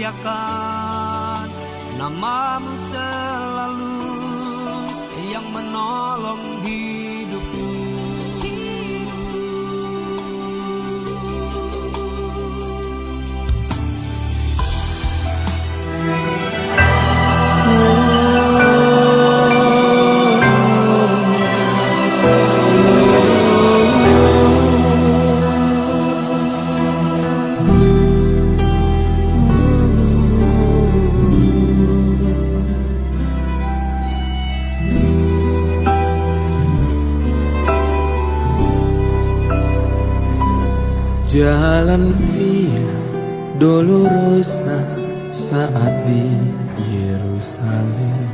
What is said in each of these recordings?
muliakan namamu selalu yang menolong hidupku. Jalan Via Dolorosa saat di Yerusalem,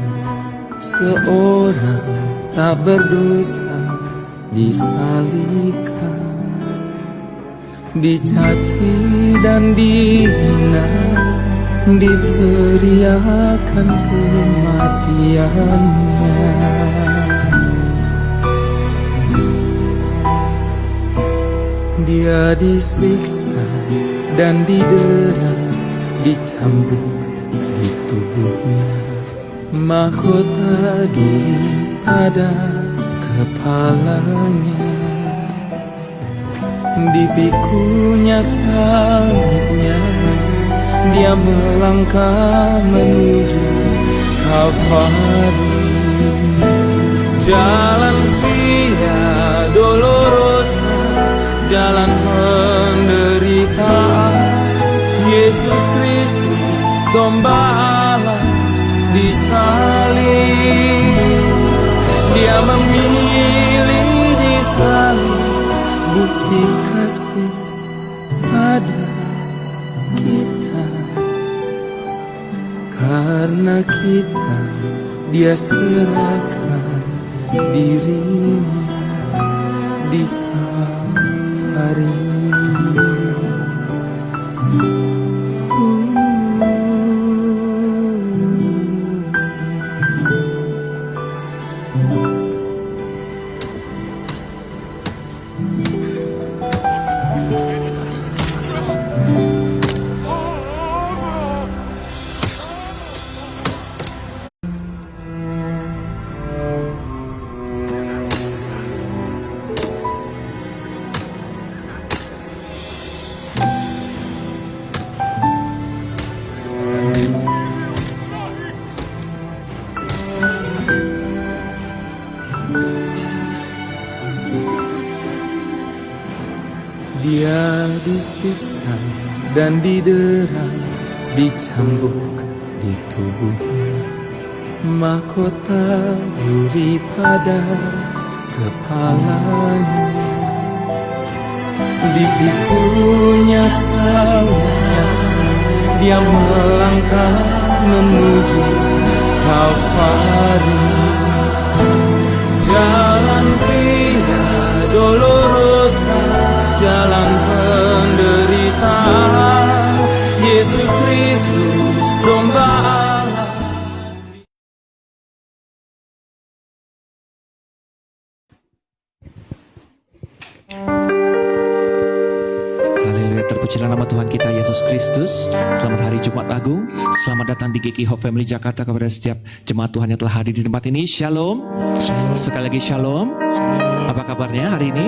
seorang tak berdosa disalibkan, dicaci dan dihina, diteriakan kematiannya. Dia disiksa dan didera, dicambuk di tubuhnya, mahkota duri pada kepalanya. Dipikunya salibnya, dia melangkah menuju Kalvari. Jalan Via Dolorosa, jalan penderitaan. Yesus Kristus domba Allah disalib. Dia memilih disalib, bukti kasih pada kita. Karena kita, dia serahkan dirinya di Kalvari. Dia disiksa dan didera, dicambuk di tubuhnya, mahkota duri pada kepalanya. Dipikunya salibnya, dia melangkah menuju Kalvari. Jalan Via Dolorosa, jalan penderitaan. Yesus Kristus domba Allah. Haleluya, terpujilah nama Tuhan kita Yesus Kristus. Selamat hari Jumat Agung. Selamat datang di GKI Hope Family Jakarta kepada setiap jemaat Tuhan yang telah hadir di tempat ini. Shalom. Sekali lagi shalom. Apa kabarnya hari ini?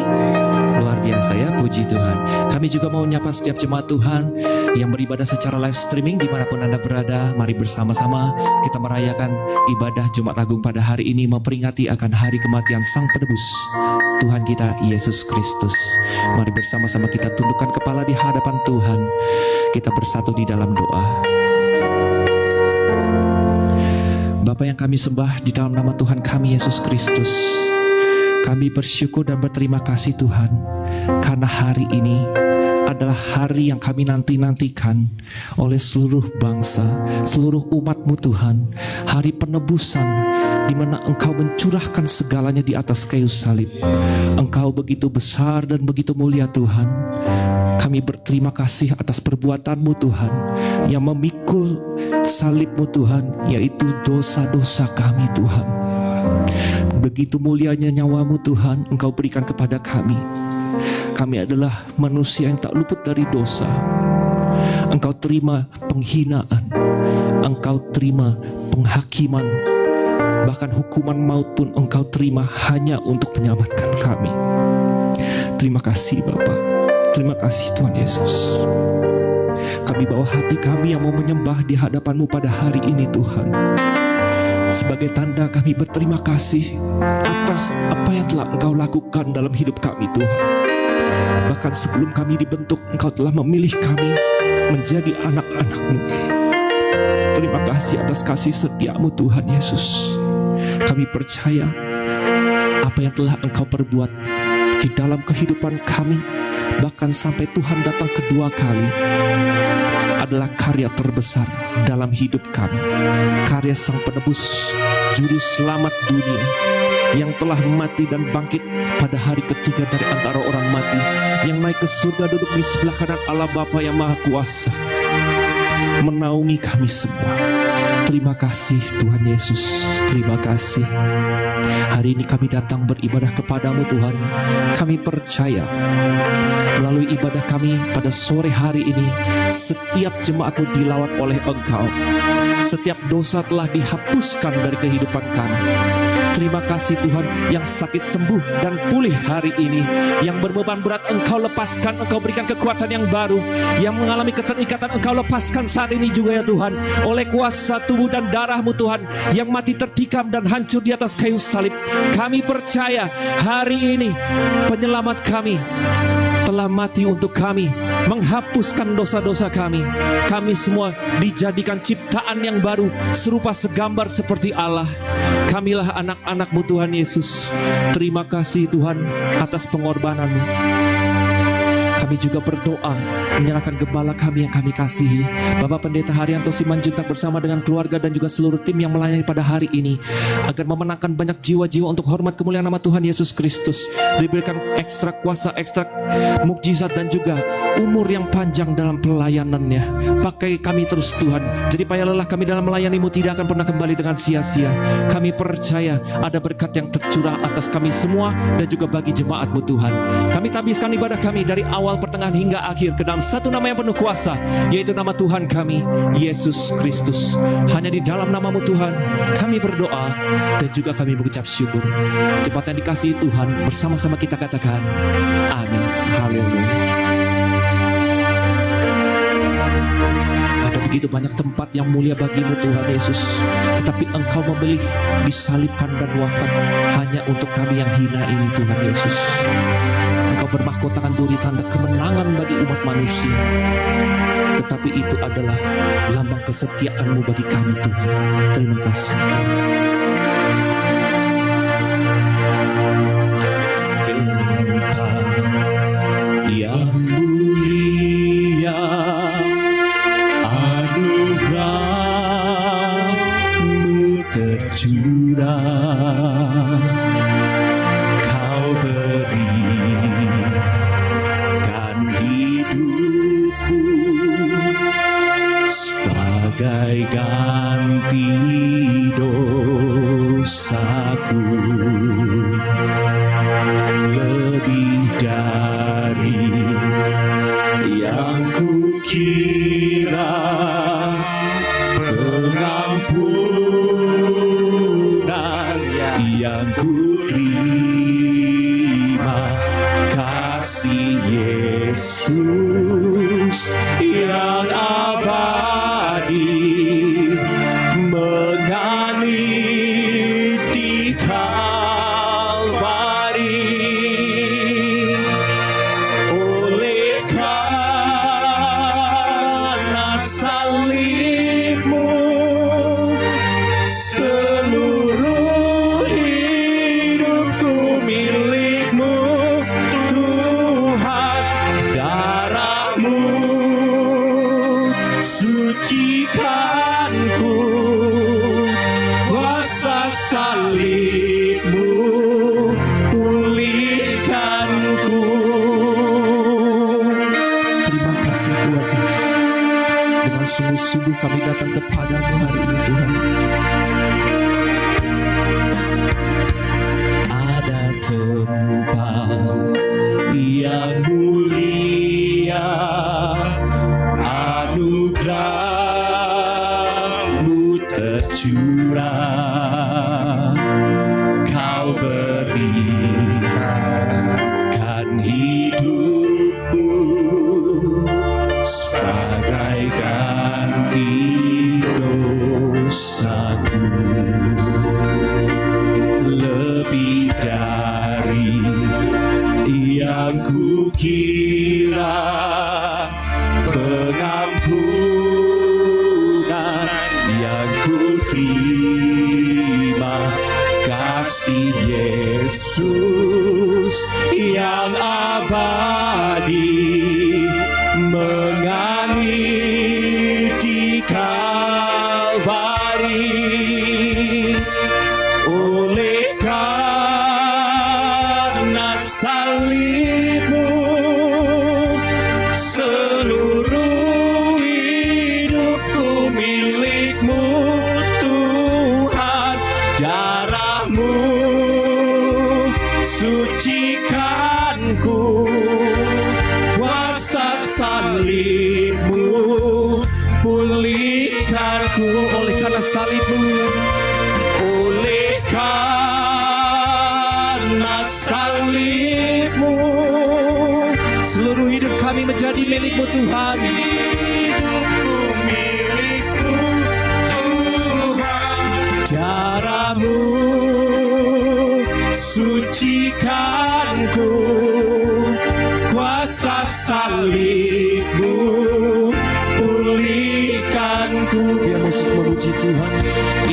Luar biasa ya, puji Tuhan. Kami juga mau menyapa setiap jemaat Tuhan yang beribadah secara live streaming dimanapun Anda berada. Mari bersama-sama kita merayakan ibadah Jumat Agung pada hari ini, memperingati akan hari kematian Sang Penebus Tuhan kita Yesus Kristus. Mari bersama-sama kita tundukkan kepala di hadapan Tuhan. Kita bersatu di dalam doa. Bapa yang kami sembah di dalam nama Tuhan kami Yesus Kristus, kami bersyukur dan berterima kasih Tuhan, karena hari ini adalah hari yang kami nanti-nantikan oleh seluruh bangsa, seluruh umat-Mu Tuhan. Hari penebusan di mana Engkau mencurahkan segalanya di atas kayu salib. Engkau begitu besar dan begitu mulia Tuhan. Kami berterima kasih atas perbuatan-Mu Tuhan, yang memikul salib-Mu Tuhan, yaitu dosa-dosa kami Tuhan. Begitu mulianya nyawa-Mu Tuhan, Engkau berikan kepada kami. Kami adalah manusia yang tak luput dari dosa. Engkau terima penghinaan, Engkau terima penghakiman, bahkan hukuman maut pun Engkau terima hanya untuk menyelamatkan kami. Terima kasih Bapa, terima kasih Tuhan Yesus. Kami bawa hati kami yang mau menyembah di hadapan-Mu pada hari ini Tuhan. Sebagai tanda kami berterima kasih atas apa yang telah Engkau lakukan dalam hidup kami Tuhan. Bahkan sebelum kami dibentuk, Engkau telah memilih kami menjadi anak-anak-Mu. Terima kasih atas kasih setia-Mu Tuhan Yesus. Kami percaya apa yang telah Engkau perbuat di dalam kehidupan kami, bahkan sampai Tuhan datang kedua kali, adalah karya terbesar dalam hidup kami. Karya Sang Penebus, Juru Selamat dunia, yang telah mati dan bangkit pada hari ketiga dari antara orang mati, yang naik ke surga duduk di sebelah kanan Allah Bapa yang Maha Kuasa, menaungi kami semua. Terima kasih Tuhan Yesus, terima kasih. Hari ini kami datang beribadah kepadamu Tuhan. Kami percaya melalui ibadah kami pada sore hari ini, setiap jemaat-Mu dilawat oleh Engkau. Setiap dosa telah dihapuskan dari kehidupan kami. Terima kasih Tuhan, yang sakit sembuh dan pulih hari ini, yang berbeban berat Engkau lepaskan, Engkau berikan kekuatan yang baru, yang mengalami keterikatan Engkau lepaskan saat ini juga ya Tuhan, oleh kuasa tubuh dan darah-Mu Tuhan, yang mati tertikam dan hancur di atas kayu salib. Kami percaya hari ini penyelamat kami telah mati untuk kami, menghapuskan dosa-dosa kami. Kami semua dijadikan ciptaan yang baru, serupa segambar seperti Allah. Kamilah anak-anak-Mu Tuhan Yesus. Terima kasih Tuhan atas pengorbanan-Mu. Kami juga berdoa menyerahkan gembala kami yang kami kasihi, Bapak Pendeta Haryanto Simanjuntak bersama dengan keluarga dan juga seluruh tim yang melayani pada hari ini, agar memenangkan banyak jiwa-jiwa untuk hormat kemuliaan nama Tuhan Yesus Kristus. Diberikan ekstra kuasa, ekstra mukjizat dan juga umur yang panjang dalam pelayanannya. Pakai kami terus Tuhan, jadi payah lelah kami dalam melayani-Mu tidak akan pernah kembali dengan sia-sia. Kami percaya ada berkat yang tercurah atas kami semua dan juga bagi jemaat-Mu Tuhan. Kami tabiskan ibadah kami dari awal, pertengahan hingga akhir ke dalam satu nama yang penuh kuasa, yaitu nama Tuhan kami, Yesus Kristus. Hanya di dalam nama-Mu Tuhan kami berdoa dan juga kami mengucap syukur. Jemaat yang dikasihi Tuhan, bersama-sama kita katakan amin. Haleluya. Ada begitu banyak tempat yang mulia bagi-Mu Tuhan Yesus, tetapi Engkau memilih disalibkan dan wafat hanya untuk kami yang hina ini Tuhan Yesus. Engkau bermahkotakan duri tanda kemenangan bagi umat manusia, tetapi itu adalah lambang kesetiaan-Mu bagi kami Tuhan. Terima kasih Tuhan. Tempat yang mulia, anugerah-Mu tercurah, Kau berikan hidupmu sebagai ganti dosaku. Lebih dari yang kukira, pengampunan yang kuterima, kasih Yesus yang abadi mengalir di Kalvari. Oleh karena salib-Mu, seluruh hidupku milik-Mu Tuhan. Darah-Mu sucikanku, kuasa salib-Mu pulihkanku. Terima kasih Tuhan Yesus. Dengan sungguh-sungguh kami datang kepadamu hari ini Tuhan. Ada tempat yang mulia, anugerah yang kukira, pengampunan yang kuterima, kasih Yesus yang abadi mengalir di Kalvari. Oleh karena salibmu, seluruh hidupku milikmu Tuhan. Darahmu sucikanku, kuasa salibmu pulihkanku. Oleh karena salibmu, oleh karena salibmu, seluruh hidup kami menjadi milikmu Tuhan. Hidupku milikmu Tuhan. Darahmu sucikanku, kuasa salibmu pulihkanku. Biar musik memuji Tuhan.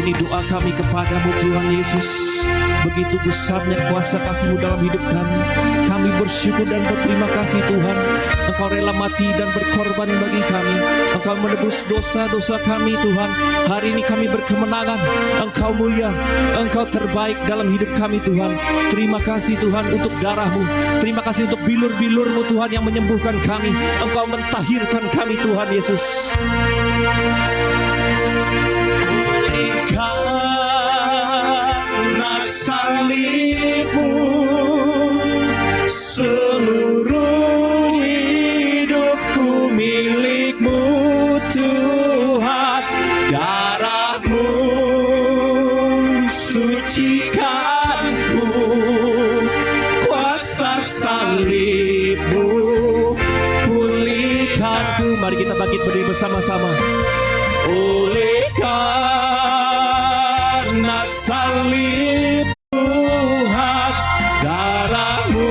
Ini doa kami kepadamu Tuhan Yesus. Begitu besarnya kuasa kasih-Mu dalam hidup kami. Kami bersyukur dan berterima kasih Tuhan. Engkau rela mati dan berkorban bagi kami. Engkau menebus dosa-dosa kami Tuhan. Hari ini kami berkemenangan. Engkau mulia, Engkau terbaik dalam hidup kami Tuhan. Terima kasih Tuhan untuk darah-Mu. Terima kasih untuk bilur-bilur-Mu Tuhan yang menyembuhkan kami. Engkau mentahirkan kami Tuhan Yesus. Karena salibmu, seluruh hidupku milikmu Tuhan. Darahmu sucikanku, kuasa salibmu pulihkanku. Mari kita bangkit berdiri bersama-sama. Oleh karena salib Tuhan, darah-Mu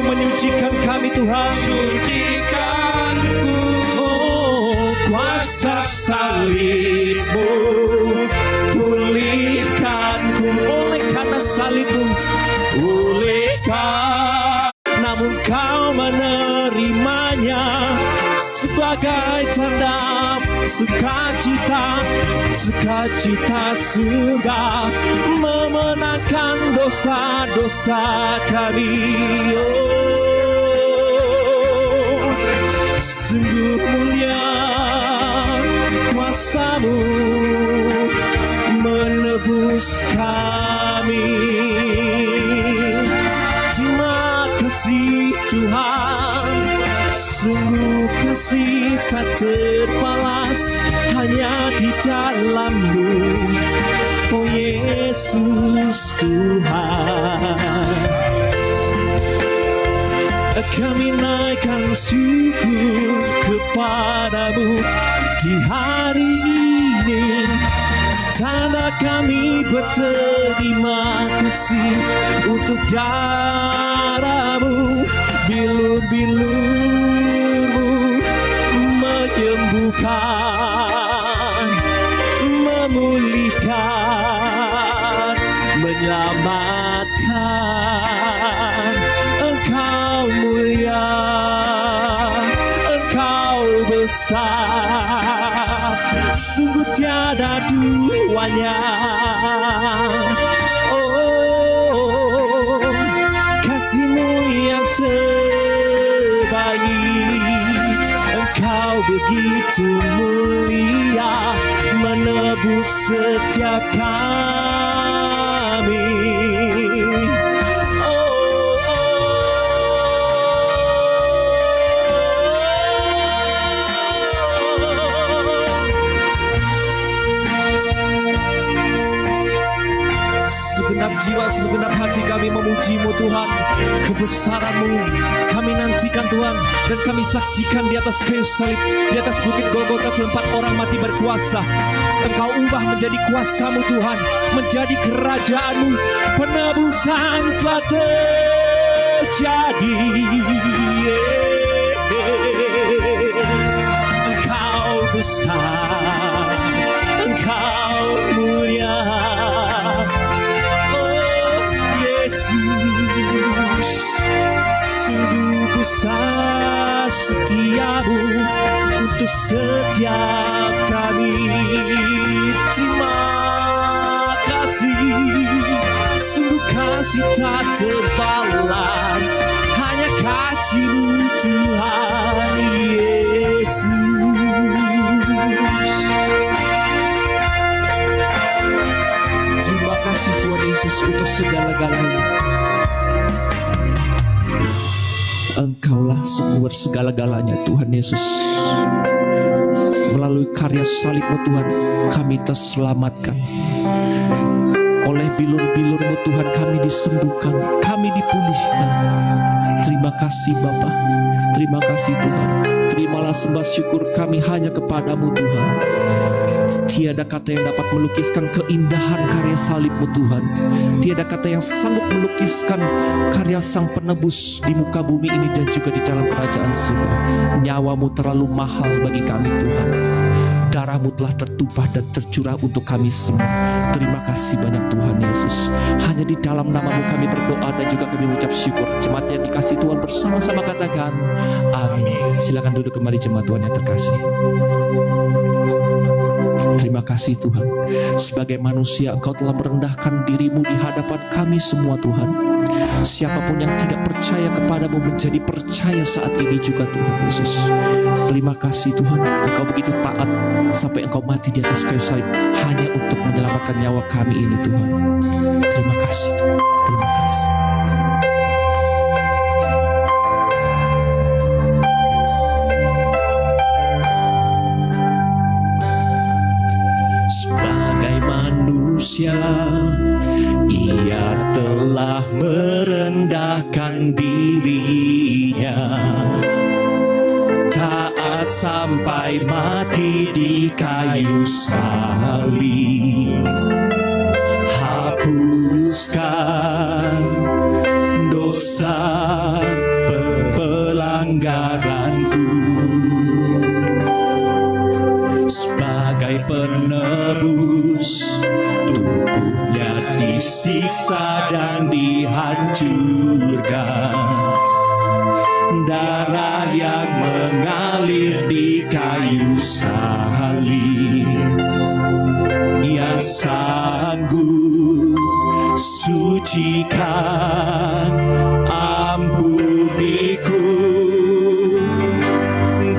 menyucikan kami Tuhan. Sucikanku, oh, kuasa salib-Mu pulihkanku. Oleh karena salib-Mu, oleh karena, namun Kau menerimanya sebagai tanda sukacita, sukacita surga memenangkan dosa-dosa kami. Oh, sungguh mulia kuasa-Mu menebus kami. Terima kasih Tuhan, sungguh kasih tak terbalas hanya di dalam-Mu, oh Yesus Tuhan. Kami naikkan syukur kepadamu di hari ini. Tanda kami berterima kasih untuk darah-Mu, bilur-bilur-Mu menyembuhkan, memulihkan, menyelamatkan. Engkau mulia, Engkau besar, sungguh tiada duanya. Oh, kasih-Mu yang terbaik, Engkau begitu mulia, menebus setiap kami. Segenap jiwa, segenap hati kami memuji-Mu Tuhan. Kebesaran-Mu kami nantikan Tuhan, dan kami saksikan di atas kayu salib, di atas bukit Golgota tempat orang mati berkuasa. Engkau ubah menjadi kuasa-Mu Tuhan, menjadi kerajaan-Mu. Penebusan telah terjadi. kasih setiamu untuk setiap kami. Terima kasih, sungguh kasih tak terbalas, hanya kasih-Mu Tuhan Yesus. Terima kasih Tuhan Yesus untuk segala-galanya. Engkaulah sumber segala-galanya Tuhan Yesus. Melalui karya salib-Mu Tuhan, kami terselamatkan. Oleh bilur-bilur-Mu Tuhan, kami disembuhkan, kami dipulihkan. Terima kasih Bapa, terima kasih Tuhan. Terimalah sembah syukur kami hanya kepadamu Tuhan. Tiada kata yang dapat melukiskan keindahan karya salib-Mu Tuhan. Tiada kata yang sanggup melukiskan karya Sang Penebus di muka bumi ini dan juga di dalam kerajaan surga. Nyawa-Mu terlalu mahal bagi kami Tuhan. Darah-Mu telah tertumpah dan tercurah untuk kami semua. Terima kasih banyak Tuhan Yesus. Hanya di dalam nama-Mu kami berdoa dan juga kami mengucap syukur. Jemaat yang dikasih Tuhan bersama-sama katakan amin. Silakan duduk kembali jemaat Tuhan yang terkasih. Terima kasih Tuhan. Sebagai manusia Engkau telah merendahkan diri-Mu di hadapan kami semua Tuhan. Siapapun yang tidak percaya kepadamu menjadi percaya saat ini juga Tuhan Yesus. Terima kasih Tuhan, Engkau begitu taat sampai Engkau mati di atas kayu salib hanya untuk menyelamatkan nyawa kami ini Tuhan. Terima kasih Tuhan, terima kasih. Sebagai manusia, Ia telah merendahkan dirinya, taat sampai mati di kayu salib. Hapuskan dosa pelanggaranku. Sebagai penebus, tubuhnya disiksa dan dihancurkan. Darah yang mengalir di kayu salib, yang sanggup sucikan, ampuniku.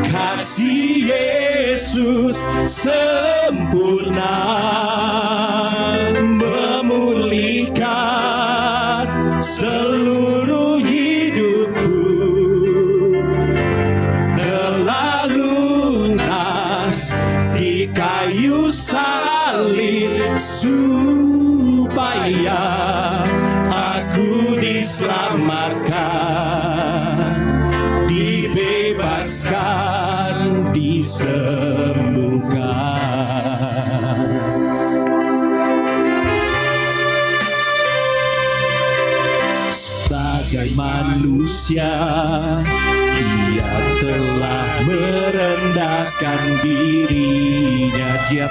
Kasih Yesus sempurna, memulihkan seluruh hidupku. Telah lunas di kayu salib supaya aku diselamatkan, dibebaskan, disembuhkan. Sebagai manusia, Ia telah merendahkan dirinya. Dia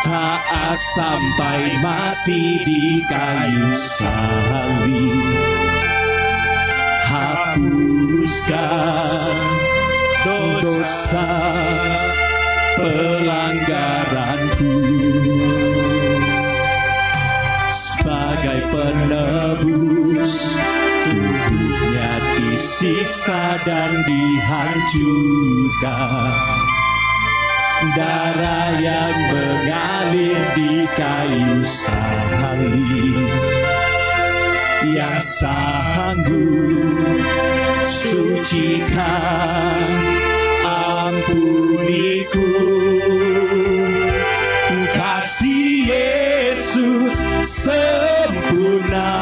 taat sampai mati di kayu salib. Hapuskan dosa pelanggaranku. Sebagai penebus, tubuhnya disiksa dan dihancurkan. Darah yang mengalir di kayu salib, yang sanggup sucikan, ampuniku. Kasih Yesus sempurna,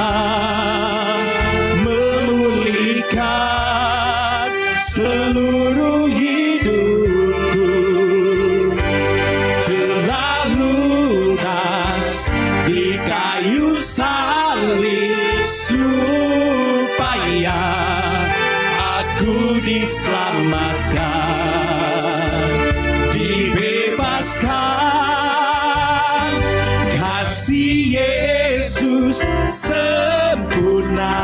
memulihkan seluruh hidupku. Telah lunas di kayu salib supaya aku diselamatkan, dibebaskan. Kasih Yesus sempurna,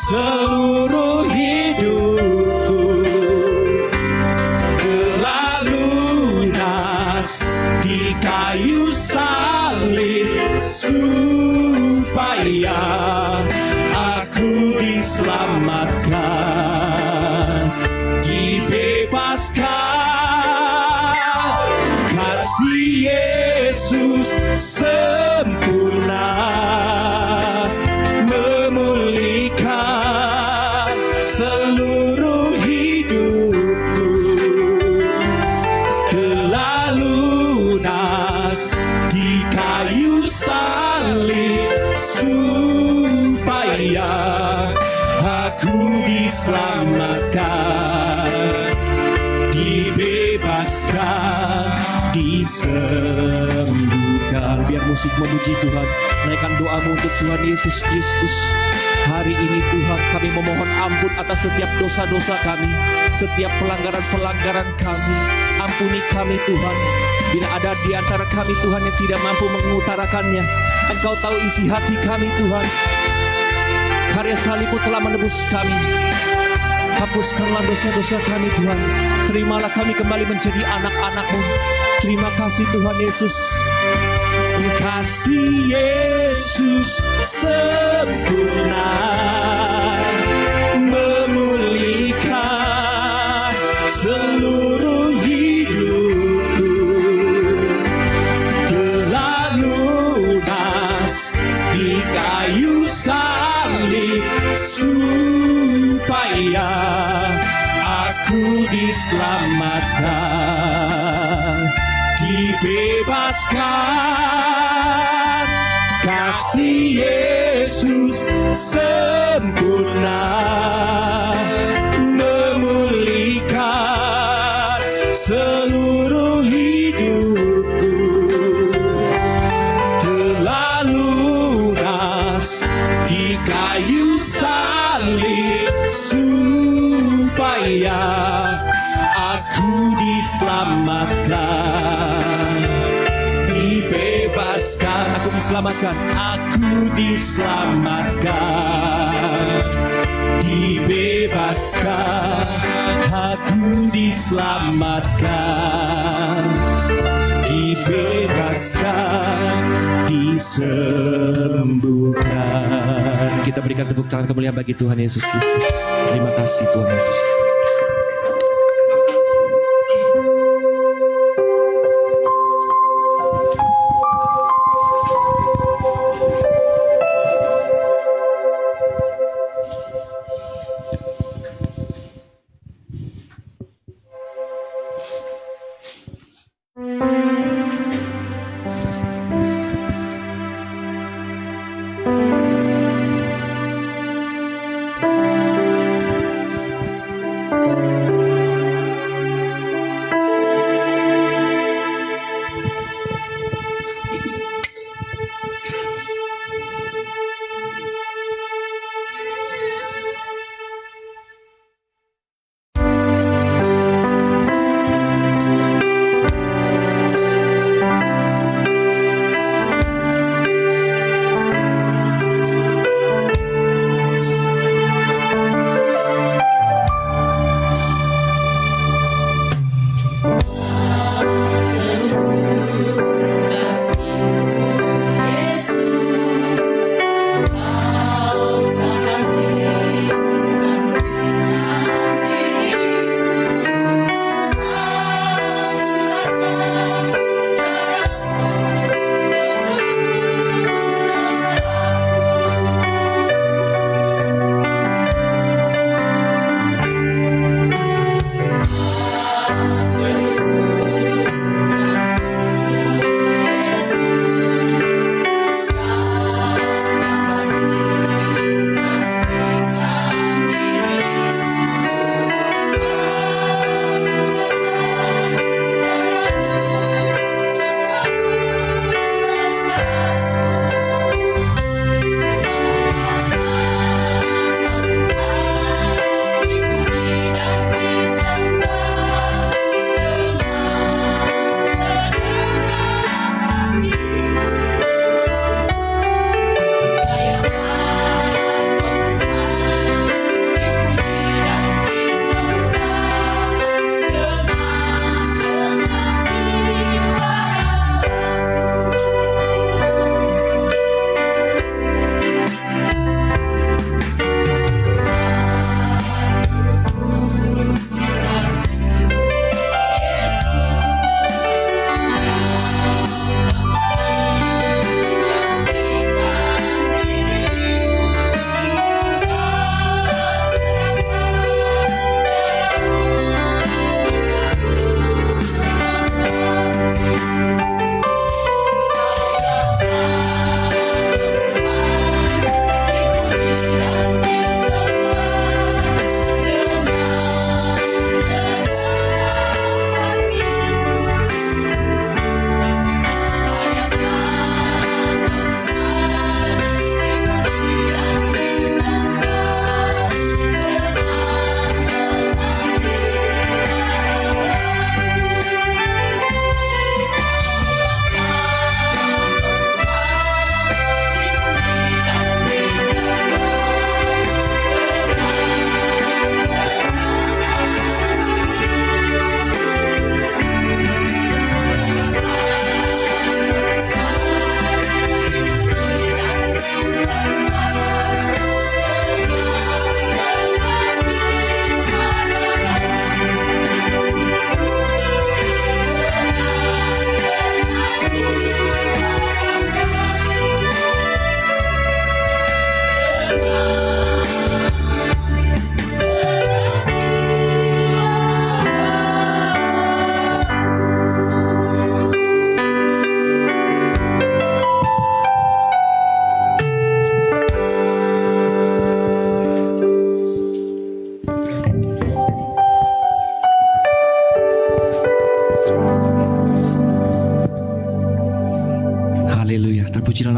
seluruh hidupku telah lunas di kayu salib supaya aku diselamatkan, dibebaskan. Kasih Yesus sempurna memulihkan seluruh hidupku, telah lunas di kayu salib supaya aku diselamatkan, dibebaskan, disembuhkan. Biar musik memuji Tuhan. Naikkan doamu untuk Tuhan Yesus Kristus. Hari ini Tuhan, kami memohon ampun atas setiap dosa-dosa kami, setiap pelanggaran-pelanggaran kami. Ampuni kami Tuhan. Bila ada di antara kami Tuhan yang tidak mampu mengutarakannya, Engkau tahu isi hati kami Tuhan. Karya salib-Mu telah menebus kami. Hapuskanlah dosa-dosa kami Tuhan. Terimalah kami kembali menjadi anak-anak-Mu. Terima kasih Tuhan Yesus. Kasih Yesus sempurna memulihkan seluruh hidupku, telah lunas di kayu salib supaya aku diselamatkan, dibebaskan. Kasih Yesus sempurna memulihkan seluruh hidupku, telah lunas di kayu salib supaya aku diselamatkan, dibebaskan. Aku diselamatkan, aku diselamatkan, dibebaskan, aku diselamatkan, dibebaskan, disembuhkan. Kita berikan tepuk tangan kemuliaan bagi Tuhan Yesus Kristus. Terima kasih Tuhan Yesus.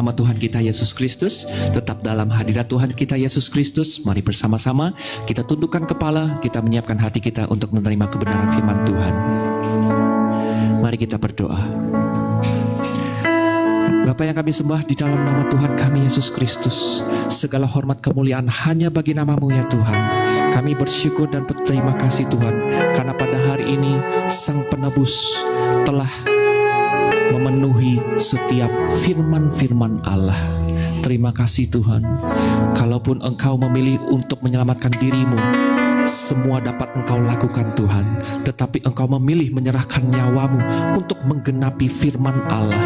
nama Tuhan kita Yesus Kristus, tetap dalam hadirat Tuhan kita Yesus Kristus. Mari bersama-sama kita tundukkan kepala, kita menyiapkan hati kita untuk menerima kebenaran firman Tuhan. Mari kita berdoa. Bapa yang kami sembah, di dalam nama Tuhan kami Yesus Kristus, segala hormat kemuliaan hanya bagi nama-Mu ya Tuhan. Kami bersyukur dan berterima kasih Tuhan, karena pada hari ini Sang Penebus telah memenuhi setiap firman-firman Allah. Terima kasih Tuhan. Kalaupun Engkau memilih untuk menyelamatkan dirimu, semua dapat Engkau lakukan Tuhan. Tetapi Engkau memilih menyerahkan nyawamu untuk menggenapi firman Allah.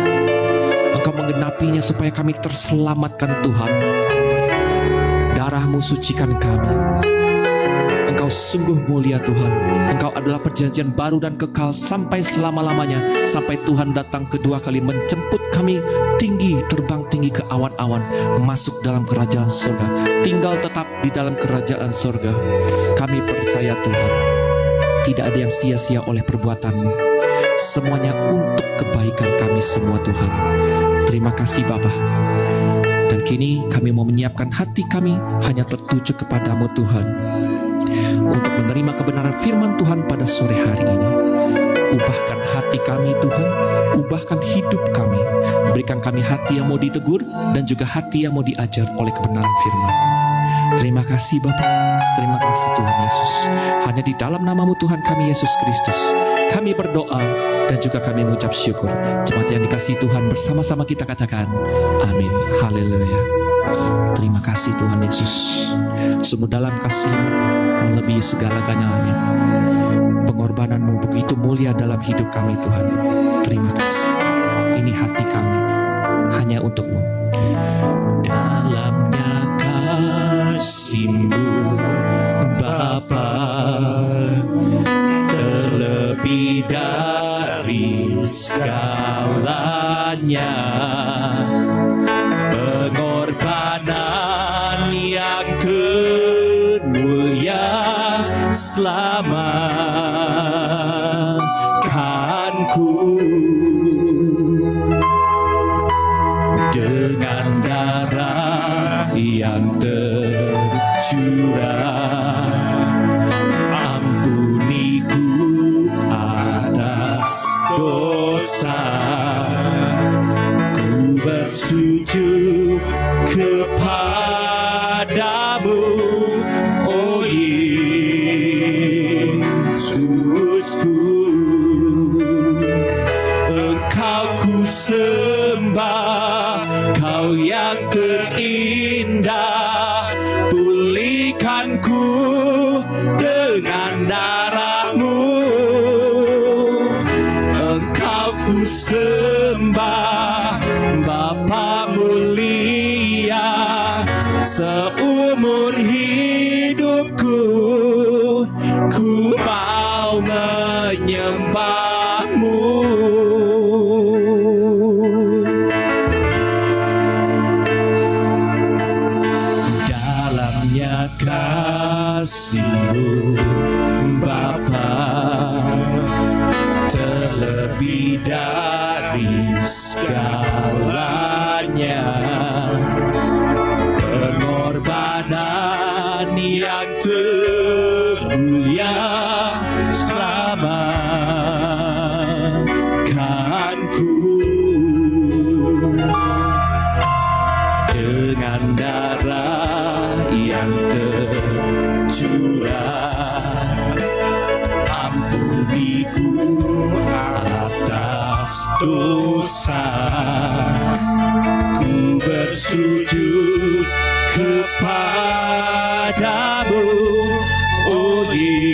Engkau menggenapinya supaya kami terselamatkan Tuhan. Darah-Mu sucikan kami. Engkau sungguh mulia Tuhan. Engkau adalah perjanjian baru dan kekal sampai selama-lamanya. Sampai Tuhan datang kedua kali menjemput kami tinggi, terbang tinggi ke awan-awan, masuk dalam kerajaan surga, tinggal tetap di dalam kerajaan surga. Kami percaya Tuhan, tidak ada yang sia-sia oleh perbuatan-Mu. Semuanya untuk kebaikan kami semua Tuhan. Terima kasih Bapa. Dan kini kami mau menyiapkan hati kami hanya tertuju kepadamu Tuhan, untuk menerima kebenaran firman Tuhan pada sore hari ini. Ubahkan hati kami Tuhan, ubahkan hidup kami. Berikan kami hati yang mau ditegur dan juga hati yang mau diajar oleh kebenaran firman. Terima kasih Bapa, terima kasih Tuhan Yesus. Hanya di dalam nama-Mu Tuhan kami Yesus Kristus, kami berdoa dan juga kami mengucap syukur. Jemaat yang dikasihi Tuhan, bersama-sama kita katakan amin. Haleluya. Terima kasih Tuhan Yesus. Sungguh dalam kasih melebihi segala-galanya. Pengorbanan-Mu begitu mulia dalam hidup kami Tuhan. Terima kasih. Ini hati kami hanya untuk-Mu. Dalamnya kasih-Mu Bapa, terlebih dari segalanya, pengorbanan yang termulia selamatkanku. Dengan darah yang tercurah, ampuniku atas dosa. Ku bersujud kepadamu, oh Yesusku. Engkau ku sembah, Kau yang terindah. Pulihkan ku dengan darah-Mu. Engkau ku sembah, Bapa mulia. Seumur hidupku ku mau menyembah-Mu. Dalamnya kasih-Mu Bapa, terlebih dari segalanya, pengorbanan yang termulia selamatkanku. Dengan darah yang tercurah, ampuniku atas dosa. Ku bersujud kepadamu, oh Yesusku.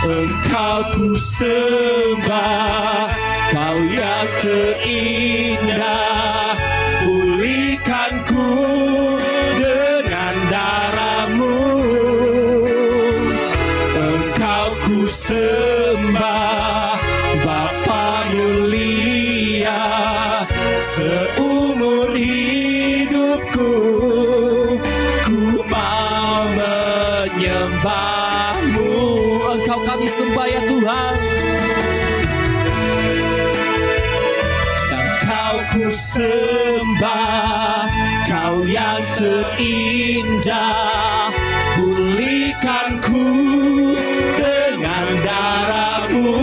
Engkau ku sembah, Kau yang terindah. Pulihkan ku dengan darah-Mu. Engkau ku sembah, Bapa mulia. Seumur hidupku ku mau menyembah-Mu. Engkau kami sembah ya Tuhan. sembah, Kau yang terindah. Pulihkan ku dengan darah-Mu.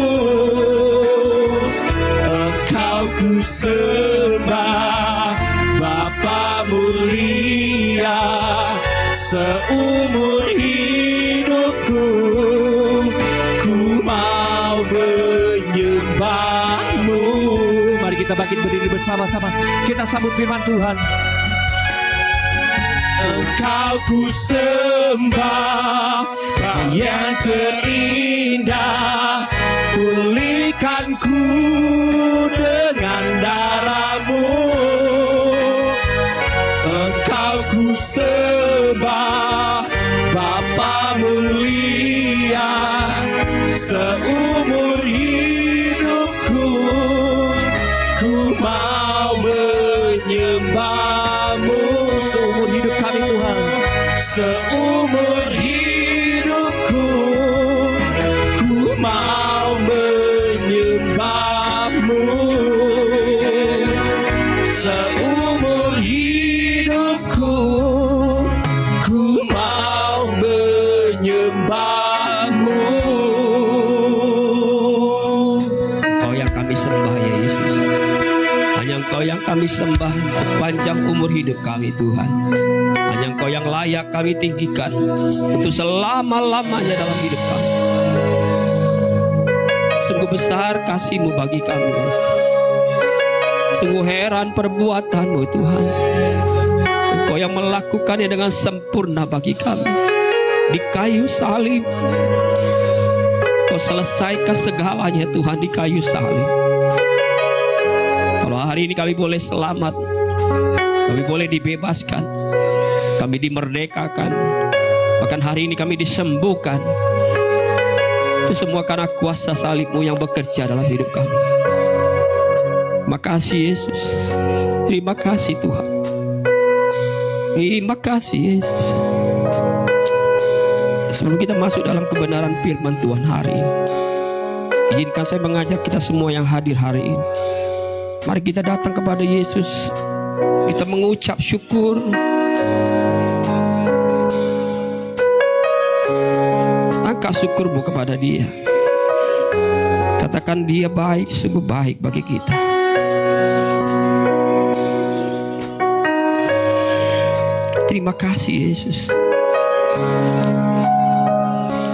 Engkau ku sembah, Bapa mulia. Seumur hidupku ku mau menyembah-Mu. Mari kita bangkit berdiri bersama-sama. Kita sambut firman Tuhan. Engkau ku sembah, Kau yang terindah. Pulihkan ku dengan darah-Mu. Engkau ku sembah, Bapa mulia. Seumur hidupku ku mau menyembah-Mu. Seumur hidup kami Tuhan, seumur hidupku ku mau menyembah-Mu. Seumur hidupku ku mau menyembah-Mu. Engkau yang kami sembah ya Yesus. Hanya Engkau yang kami sembah sepanjang umur hidup kami Tuhan. Hanya Engkau yang layak kami tinggikan untuk selama-lamanya dalam hidup kami. Sungguh besar kasih-Mu bagi kami Yesus. Sungguh heran perbuatan-Mu Tuhan. Engkau yang melakukannya dengan sempurna bagi kami. Di kayu salib Kau selesaikan segalanya Tuhan di kayu salib. Kalau hari ini kami boleh selamat, kami boleh dibebaskan, kami dimerdekakan, bahkan hari ini kami disembuhkan, itu semua karena kuasa salib-Mu yang bekerja dalam hidup kami. Makasih Yesus. Terima kasih Tuhan. Terima kasih Yesus. Sebelum kita masuk dalam kebenaran firman Tuhan hari ini, izinkan saya mengajak kita semua yang hadir hari ini. Mari kita datang kepada Yesus. Kita mengucap syukur. Angkat syukurmu kepada Dia. Katakan Dia baik, sungguh baik bagi kita. Terima kasih Yesus.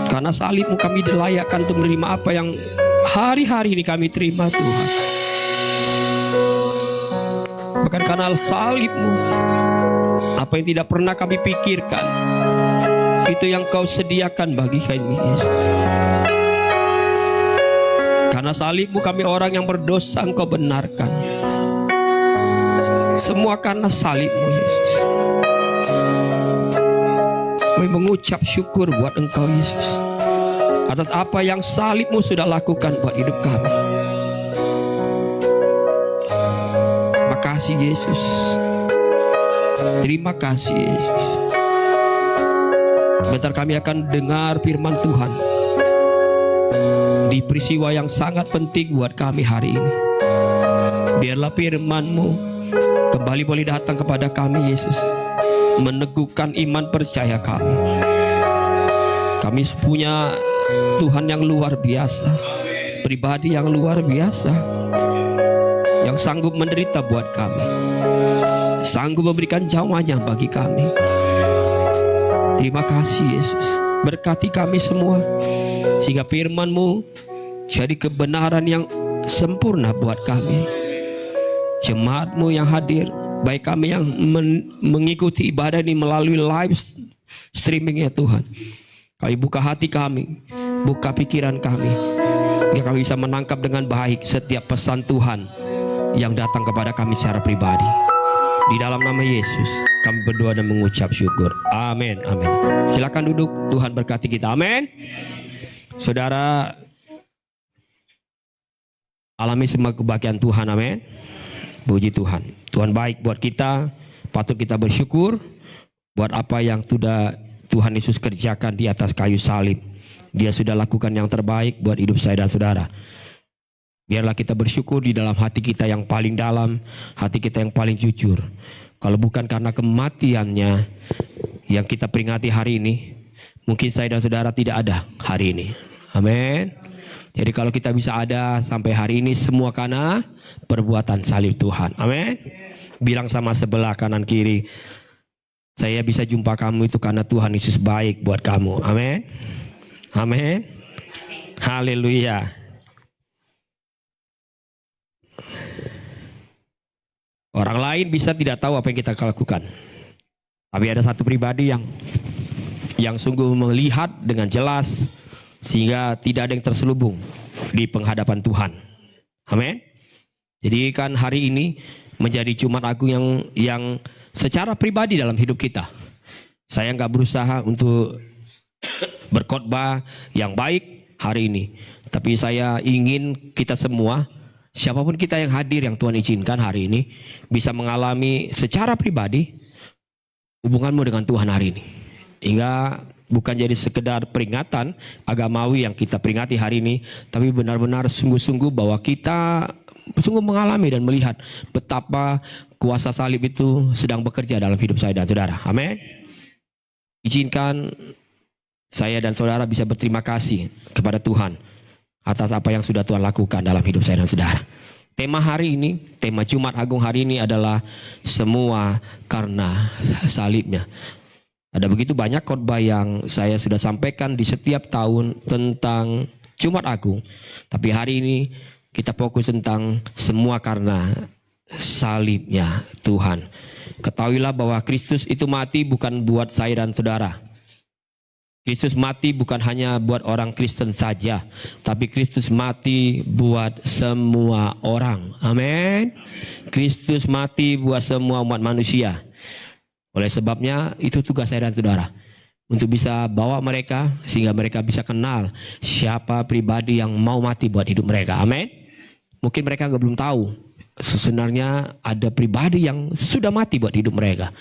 Karena salib-Mu kami dilayakkan untuk menerima apa yang hari-hari ini kami terima Tuhan. Bahkan karena salib-Mu, apa yang tidak pernah kami pikirkan, itu yang Kau sediakan bagi kami Yesus. Karena salib-Mu kami orang yang berdosa Engkau benarkan. Semua karena salib-Mu Yesus. Kami mengucap syukur buat Engkau Yesus, atas apa yang salib-Mu sudah lakukan buat hidup kami. Makasih Yesus. Terima kasih Yesus. Bentar kami akan dengar firman Tuhan di peristiwa yang sangat penting buat kami hari ini. Biarlah firman-Mu kembali boleh datang kepada kami Yesus, meneguhkan iman percaya kami. Kami punya Tuhan yang luar biasa, pribadi yang luar biasa, yang sanggup menderita buat kami, sanggup memberikan nyawanya bagi kami. Terima kasih Yesus. Berkati kami semua, sehingga firman-Mu jadi kebenaran yang sempurna buat kami. Jemaat-Mu yang hadir, baik kami yang mengikuti ibadah ini melalui live streaming ya Tuhan, kami buka hati kami, buka pikiran kami, agar kami bisa menangkap dengan baik setiap pesan Tuhan yang datang kepada kami secara pribadi. Di dalam nama Yesus kami berdoa dan mengucap syukur. Amin, amin. Silakan duduk. Tuhan berkati kita. Amin. Saudara, alami semua kebahagiaan Tuhan. Amin. Puji Tuhan. Tuhan baik buat kita. Patut kita bersyukur buat apa yang sudah Tuhan Yesus kerjakan di atas kayu salib. Dia sudah lakukan yang terbaik buat hidup saya dan saudara. Biarlah kita bersyukur di dalam hati kita yang paling dalam, hati kita yang paling jujur. Kalau bukan karena kematiannya yang kita peringati hari ini, mungkin saya dan saudara tidak ada hari ini. Amin. Jadi kalau kita bisa ada sampai hari ini, semua karena perbuatan salib Tuhan. Amin. Bilang sama sebelah kanan kiri, saya bisa jumpa kamu itu karena Tuhan Yesus baik buat kamu. Amin. Amin. Haleluya. Orang lain bisa tidak tahu apa yang kita lakukan. Tapi ada satu pribadi yang sungguh melihat dengan jelas, sehingga tidak ada yang terselubung di penghadapan Tuhan. Amin. Jadi kan hari ini menjadi Jumat Agung yang secara pribadi dalam hidup kita. Saya nggak berusaha untuk berkhotbah yang baik hari ini. Tapi saya ingin kita semua, siapapun kita yang hadir yang Tuhan izinkan hari ini, bisa mengalami secara pribadi hubunganmu dengan Tuhan hari ini. Hingga bukan jadi sekedar peringatan agamawi yang kita peringati hari ini, tapi benar-benar sungguh-sungguh bahwa kita sungguh mengalami dan melihat betapa kuasa salib itu sedang bekerja dalam hidup saya dan saudara. Amin. Izinkan saya dan saudara bisa berterima kasih kepada Tuhan atas apa yang sudah Tuhan lakukan dalam hidup saya dan saudara. Tema hari ini, tema Jumat Agung hari ini adalah semua karena salibnya. Ada begitu banyak khotbah yang saya sudah sampaikan di setiap tahun tentang Jumat Agung. Tapi hari ini kita fokus tentang semua karena salibnya Tuhan. Ketahuilah bahwa Kristus itu mati bukan buat saya dan saudara. Kristus mati bukan hanya buat orang Kristen saja, tapi Kristus mati buat semua orang. Amin. Kristus mati buat semua umat manusia. Oleh sebabnya itu tugas saya dan saudara, untuk bisa bawa mereka sehingga mereka bisa kenal siapa pribadi yang mau mati buat hidup mereka. Amin. Mungkin mereka belum tahu sebenarnya ada pribadi yang sudah mati buat hidup mereka.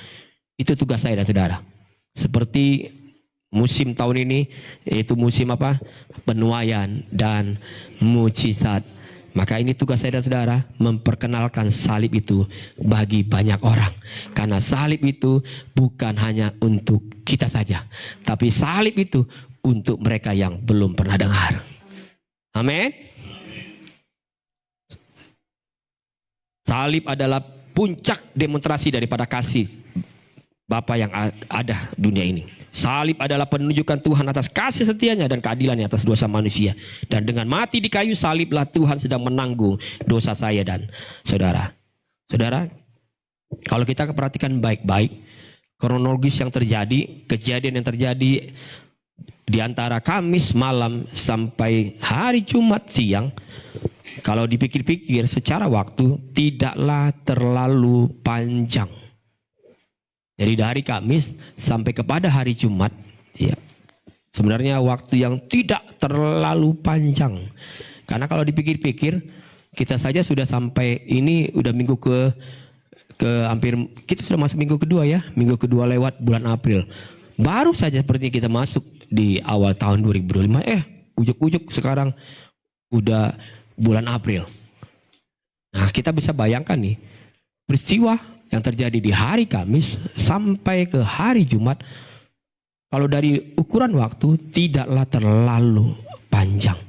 Itu tugas saya dan saudara. Seperti musim tahun ini, yaitu musim apa? Penuaian dan mujizat. Maka ini tugas saya dan saudara, memperkenalkan salib itu bagi banyak orang. Karena salib itu bukan hanya untuk kita saja, tapi salib itu untuk mereka yang belum pernah dengar. Amin. Salib adalah puncak demonstrasi daripada kasih Bapa yang ada dunia ini. Salib adalah penunjukan Tuhan atas kasih setianya dan keadilannya atas dosa manusia. Dan dengan mati di kayu saliblah Tuhan sedang menanggung dosa saya dan saudara. Saudara, kalau kita perhatikan baik-baik kronologis yang terjadi, kejadian yang terjadi di antara Kamis malam sampai hari Jumat siang, kalau dipikir-pikir secara waktu tidaklah terlalu panjang. Jadi dari Kamis sampai kepada hari Jumat, ya, sebenarnya waktu yang tidak terlalu panjang. Karena kalau dipikir-pikir, kita saja sudah sampai ini udah minggu ke hampir, kita sudah masuk minggu kedua ya. Minggu kedua lewat bulan April. Baru saja seperti kita masuk di awal tahun 2025. Ujuk-ujuk sekarang udah bulan April. Nah, kita bisa bayangkan nih, peristiwa yang terjadi di hari Kamis sampai ke hari Jumat, kalau dari ukuran waktu tidaklah terlalu panjang.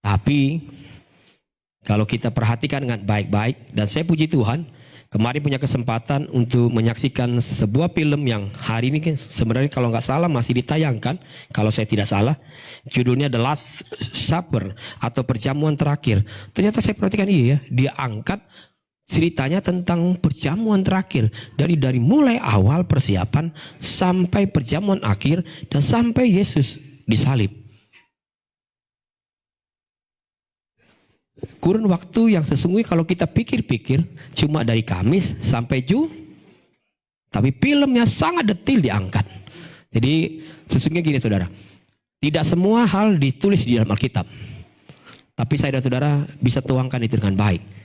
Tapi kalau kita perhatikan dengan baik-baik, dan saya puji Tuhan, kemarin punya kesempatan untuk menyaksikan sebuah film yang hari ini sebenarnya kalau nggak salah masih ditayangkan, kalau saya tidak salah, judulnya The Last Supper atau Perjamuan Terakhir. Ternyata saya perhatikan iya ya, dia angkat ceritanya tentang perjamuan terakhir dari mulai awal persiapan sampai perjamuan akhir dan sampai Yesus disalib. Kurun waktu yang sesungguhnya kalau kita pikir-pikir cuma dari Kamis sampai tapi filmnya sangat detail diangkat. Jadi sesungguhnya gini saudara, tidak semua hal ditulis di dalam Alkitab, tapi saya dan saudara bisa tuangkan itu dengan baik.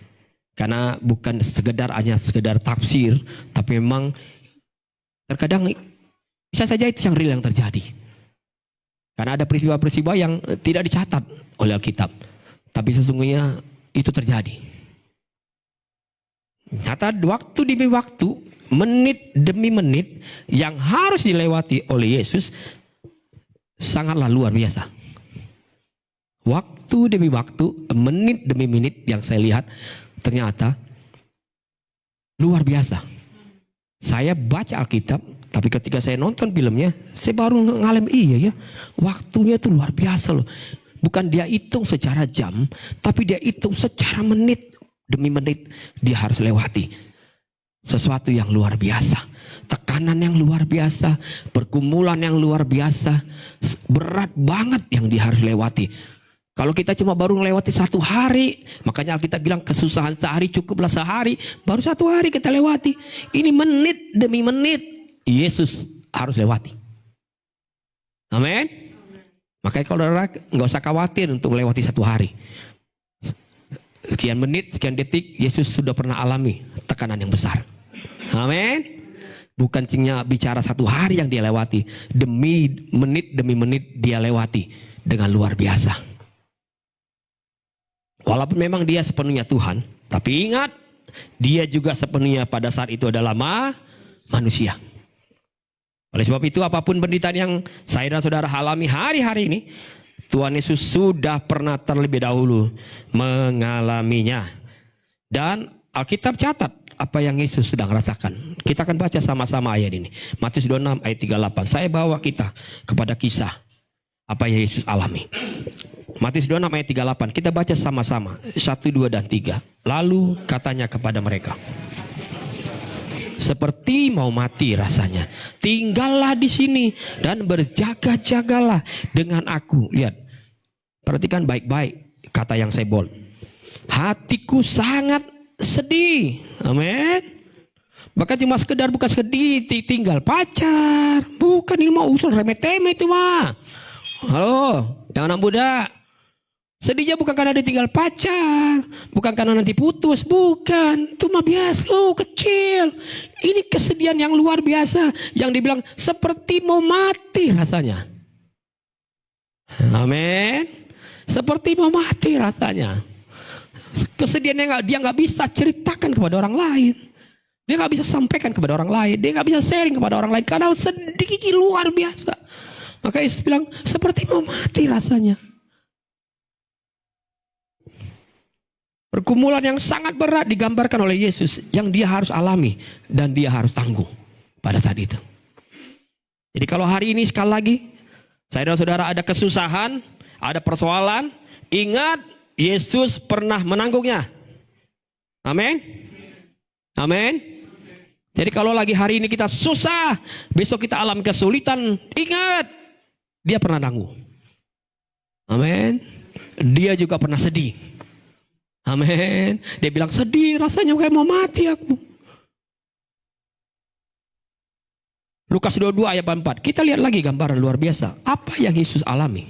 Karena bukan hanya sekedar tafsir, tapi memang terkadang bisa saja itu yang real yang terjadi. Karena ada peristiwa-peristiwa yang tidak dicatat oleh Alkitab. Tapi sesungguhnya itu terjadi. Nyata waktu demi waktu, menit demi menit yang harus dilewati oleh Yesus sangatlah luar biasa. Waktu demi waktu, menit demi menit yang saya lihat ternyata luar biasa. Saya baca Alkitab, tapi ketika saya nonton filmnya, saya baru ngalem iya ya. Waktunya itu luar biasa loh. Bukan dia hitung secara jam, tapi dia hitung secara menit demi menit dia harus lewati. Sesuatu yang luar biasa. Tekanan yang luar biasa. Pergumulan yang luar biasa. Berat banget yang dia harus lewati. Kalau kita cuma baru melewati 1 hari, makanya Alkitab bilang kesusahan sehari cukuplah sehari. Baru 1 hari kita lewati. Ini menit demi menit Yesus harus lewati. Amin. Makanya kalau nggak usah khawatir untuk melewati 1 hari. Sekian menit, sekian detik, Yesus sudah pernah alami tekanan yang besar. Amin. Bukan cuma bicara 1 hari yang dia lewati, demi menit dia lewati dengan luar biasa. Walaupun memang dia sepenuhnya Tuhan, tapi ingat, dia juga sepenuhnya pada saat itu adalah manusia. Oleh sebab itu apapun penderitaan yang saya dan saudara alami hari-hari ini, Tuhan Yesus sudah pernah terlebih dahulu mengalaminya. Dan Alkitab catat apa yang Yesus sedang rasakan. Kita akan baca sama-sama ayat ini. Matius 26 ayat 38. Saya bawa kita kepada kisah apa yang Yesus alami. Matius 26 ayat 38. Kita baca sama-sama. 1, 2, dan 3. Lalu katanya kepada mereka, seperti mau mati rasanya. Tinggallah di sini dan berjaga-jagalah dengan aku. Lihat, perhatikan baik-baik kata yang saya bold. Hatiku sangat sedih. Amin. Bahkan cuma sekedar bukan sedih tinggal pacar. Bukan, ini mau usul remeh-temeh itu mah. Halo, yang anak muda. Sedihnya bukan karena ditinggal pacar, bukan karena nanti putus, bukan. Itu mah biasa, kecil. Ini kesedihan yang luar biasa, yang dibilang seperti mau mati rasanya. Amin. Seperti mau mati rasanya. Kesedihan yang dia nggak bisa ceritakan kepada orang lain, dia nggak bisa sampaikan kepada orang lain, dia nggak bisa sharing kepada orang lain karena sedih luar biasa. Maka Yesus bilang seperti mau mati rasanya. Pergumulan yang sangat berat digambarkan oleh Yesus yang dia harus alami dan dia harus tanggung pada saat itu. Jadi kalau hari ini sekali lagi saya dan saudara ada kesusahan, ada persoalan, ingat Yesus pernah menanggungnya. Amin. Amin. Jadi kalau lagi hari ini kita susah, besok kita alami kesulitan, ingat dia pernah tanggung. Amin. Dia juga pernah sedih. Amin. Dia bilang sedih rasanya kayak mau mati aku. Lukas 22 ayat 4. Kita lihat lagi gambaran luar biasa. Apa yang Yesus alami?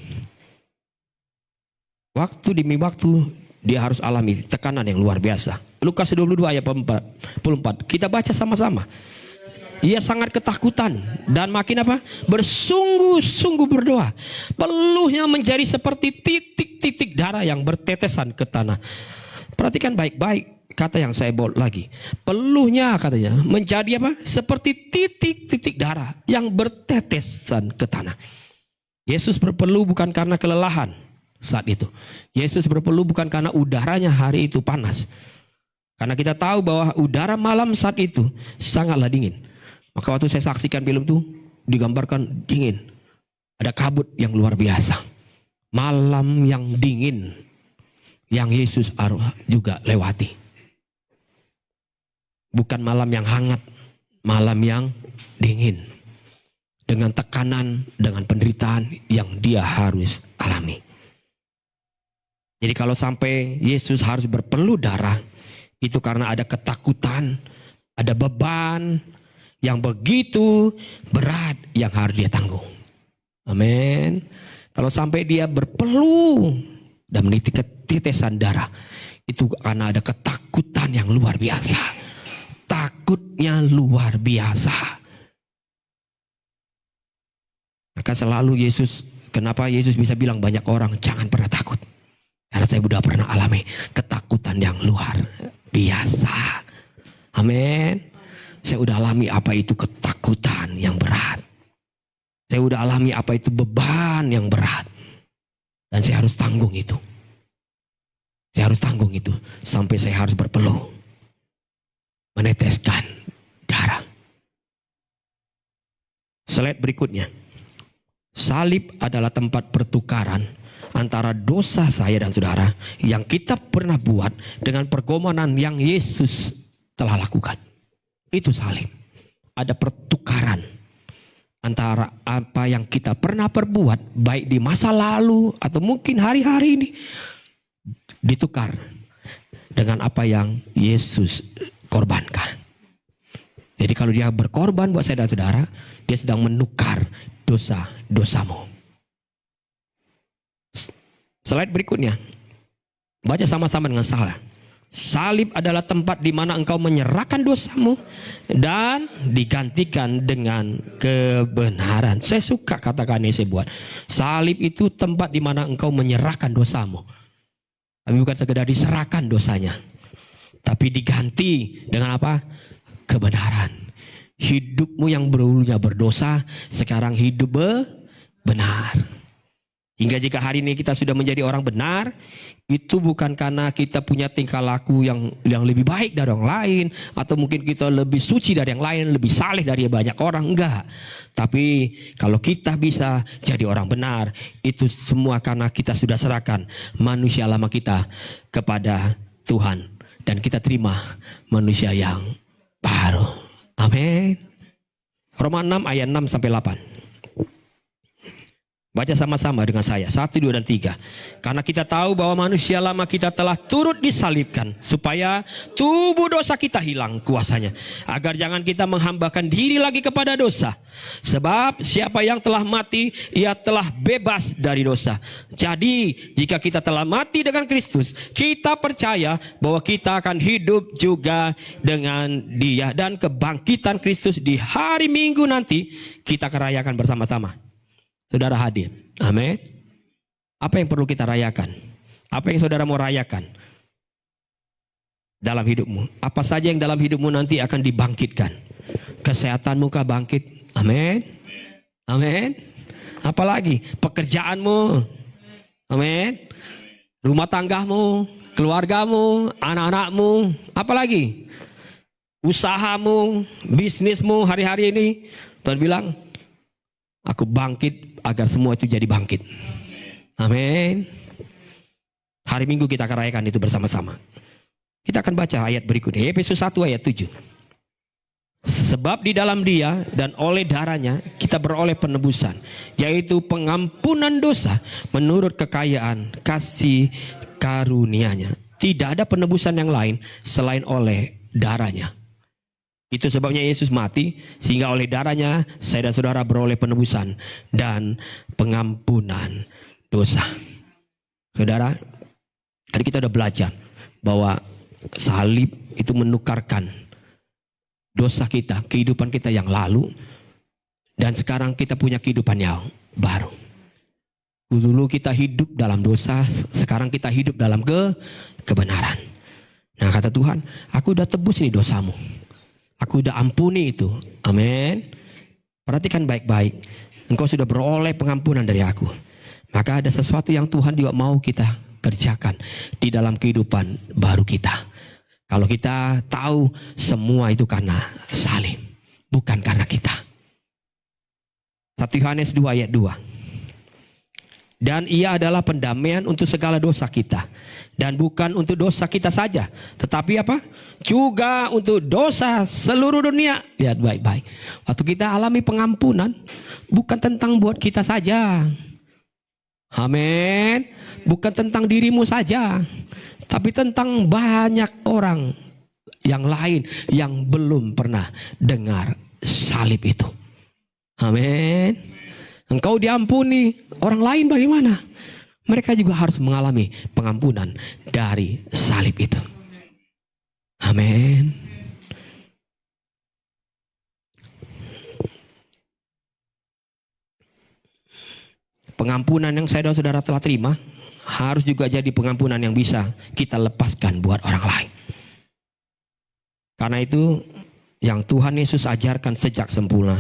Waktu demi waktu dia harus alami tekanan yang luar biasa. Lukas 22 ayat 44. Kita baca sama-sama. Ia sangat ketakutan dan makin apa? Bersungguh-sungguh berdoa. Peluhnya menjadi seperti titik-titik darah yang bertetesan ke tanah. Perhatikan baik-baik kata yang saya bold lagi. Peluhnya katanya menjadi apa? Seperti titik-titik darah yang bertetesan ke tanah. Yesus berpeluh bukan karena kelelahan saat itu. Yesus berpeluh bukan karena udaranya hari itu panas. Karena kita tahu bahwa udara malam saat itu sangatlah dingin. Maka waktu saya saksikan film itu digambarkan dingin. Ada kabut yang luar biasa. Malam yang dingin yang Yesus juga lewati. Bukan malam yang hangat, malam yang dingin. Dengan tekanan, dengan penderitaan yang dia harus alami. Jadi kalau sampai Yesus harus berpeluh darah, itu karena ada ketakutan, ada beban yang begitu berat yang harus dia tanggung. Amin. Kalau sampai dia berpeluh dan menitik tetesan darah, itu karena ada ketakutan yang luar biasa. Takutnya luar biasa. Maka selalu Yesus, kenapa Yesus bisa bilang banyak orang jangan pernah takut. Karena saya sudah pernah alami ketakutan yang luar biasa. Amin. Saya sudah alami apa itu ketakutan yang berat. Saya sudah alami apa itu beban yang berat. Dan saya harus tanggung itu. Saya harus tanggung itu. Sampai saya harus berpeluh. Meneteskan darah. Slide berikutnya. Salib adalah tempat pertukaran antara dosa saya dan saudara yang kita pernah buat dengan pergumulan yang Yesus telah lakukan. Itu salib. Ada pertukaran antara apa yang kita pernah perbuat baik di masa lalu atau mungkin hari-hari ini, ditukar dengan apa yang Yesus korbankan. Jadi kalau dia berkorban buat saya dan saudara, dia sedang menukar dosa-dosamu. Slide berikutnya. Baca sama-sama dengan saya. Salib adalah tempat di mana engkau menyerahkan dosamu dan digantikan dengan kebenaran. Saya suka katakan ini saya buat. Salib itu tempat di mana engkau menyerahkan dosamu. Tapi bukan sekedar diserahkan dosanya. Tapi diganti dengan apa? Kebenaran. Hidupmu yang dulunya berdosa, sekarang hidup benar. Hingga jika hari ini kita sudah menjadi orang benar, itu bukan karena kita punya tingkah laku yang lebih baik dari orang lain, atau mungkin kita lebih suci dari yang lain, lebih saleh dari banyak orang, enggak. Tapi kalau kita bisa jadi orang benar, itu semua karena kita sudah serahkan manusia lama kita kepada Tuhan. Dan kita terima manusia yang baru. Amin. Roma 6 ayat 6 sampai 8. Baca sama-sama dengan saya. 1, 2, dan 3. Karena kita tahu bahwa manusia lama kita telah turut disalibkan, supaya tubuh dosa kita hilang kuasanya, agar jangan kita menghambakan diri lagi kepada dosa. Sebab siapa yang telah mati, ia telah bebas dari dosa. Jadi jika kita telah mati dengan Kristus, kita percaya bahwa kita akan hidup juga dengan Dia. Dan kebangkitan Kristus di hari Minggu nanti kita akan rayakan bersama-sama. Saudara hadir. Amin. Apa yang perlu kita rayakan? Apa yang saudara mau rayakan dalam hidupmu? Apa saja yang dalam hidupmu nanti akan dibangkitkan? Kesehatanmu kah bangkit? Amin. Amin. Apalagi pekerjaanmu. Amin. Rumah tanggamu, keluargamu, anak-anakmu, apalagi usahamu, bisnismu hari-hari ini. Tuhan bilang, aku bangkit agar semua itu jadi bangkit. Amin. Hari Minggu kita akan rayakan itu bersama-sama. Kita akan baca ayat berikutnya. Efesus 1 ayat 7. Sebab di dalam Dia dan oleh darahnya kita beroleh penebusan, yaitu pengampunan dosa menurut kekayaan kasih karunia-Nya. Tidak ada penebusan yang lain selain oleh darahnya. Itu sebabnya Yesus mati, sehingga oleh darahnya saya dan saudara beroleh penebusan dan pengampunan dosa. Saudara, tadi kita sudah belajar bahwa salib itu menukarkan dosa kita, kehidupan kita yang lalu, dan sekarang kita punya kehidupan yang baru. Dulu kita hidup dalam dosa, sekarang kita hidup dalam kebenaran. Nah kata Tuhan, aku udah tebus ini dosamu. Aku udah ampuni itu. Amin. Perhatikan baik-baik. Engkau sudah beroleh pengampunan dari aku. Maka ada sesuatu yang Tuhan juga mau kita kerjakan di dalam kehidupan baru kita. Kalau kita tahu semua itu karena salib, bukan karena kita. 1 Yohanes 2 ayat 2. Dan ia adalah pendamaian untuk segala dosa kita. Dan bukan untuk dosa kita saja, tetapi apa? Juga untuk dosa seluruh dunia. Lihat baik-baik. Waktu kita alami pengampunan, bukan tentang buat kita saja. Amin. Bukan tentang dirimu saja, tapi tentang banyak orang yang lain yang belum pernah dengar salib itu. Amin. Engkau diampuni, orang lain bagaimana? Mereka juga harus mengalami pengampunan dari salib itu. Amin. Pengampunan yang saya dan saudara telah terima harus juga jadi pengampunan yang bisa kita lepaskan buat orang lain. Karena itu yang Tuhan Yesus ajarkan sejak semula.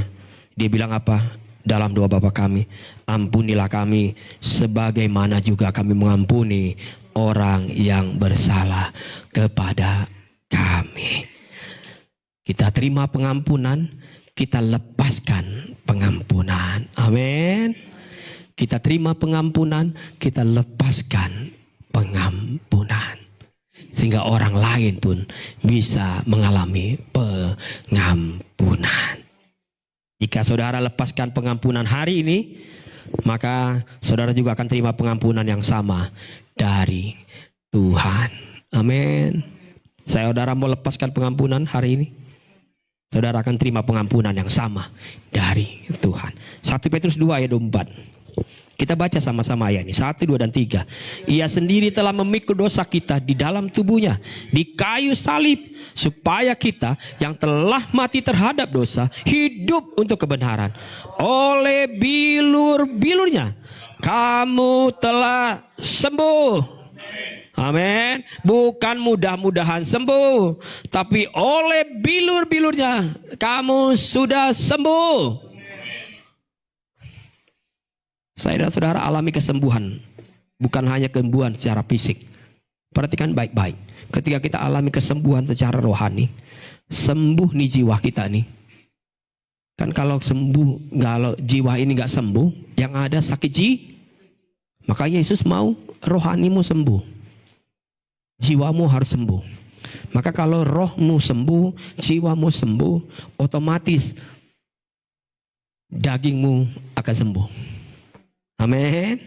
Dia bilang apa? Dalam doa Bapa kami, ampunilah kami sebagaimana juga kami mengampuni orang yang bersalah kepada kami. Kita terima pengampunan, kita lepaskan pengampunan. Amin. Kita terima pengampunan, kita lepaskan pengampunan. Sehingga orang lain pun bisa mengalami pengampunan. Jika saudara lepaskan pengampunan hari ini, maka saudara juga akan terima pengampunan yang sama dari Tuhan. Amin. Saudara mau lepaskan pengampunan hari ini, saudara akan terima pengampunan yang sama dari Tuhan. 1 Petrus 2 ayat 4. Kita baca sama-sama ayat ini. 1, 2, dan 3. Ia sendiri telah memikul dosa kita di dalam tubuhnya di kayu salib, supaya kita yang telah mati terhadap dosa hidup untuk kebenaran. Oleh bilur-bilurnya kamu telah sembuh. Amin. Bukan mudah-mudahan sembuh, tapi oleh bilur-bilurnya kamu sudah sembuh. Saya dan saudara alami kesembuhan, bukan hanya kesembuhan secara fisik. Perhatikan baik-baik. Ketika kita alami kesembuhan secara rohani, sembuh nih jiwa kita nih. Kan kalau jiwa ini nggak sembuh, yang ada sakit Makanya Yesus mau rohanimu sembuh, jiwamu harus sembuh. Maka kalau rohmu sembuh, jiwamu sembuh, otomatis dagingmu akan sembuh. Amin.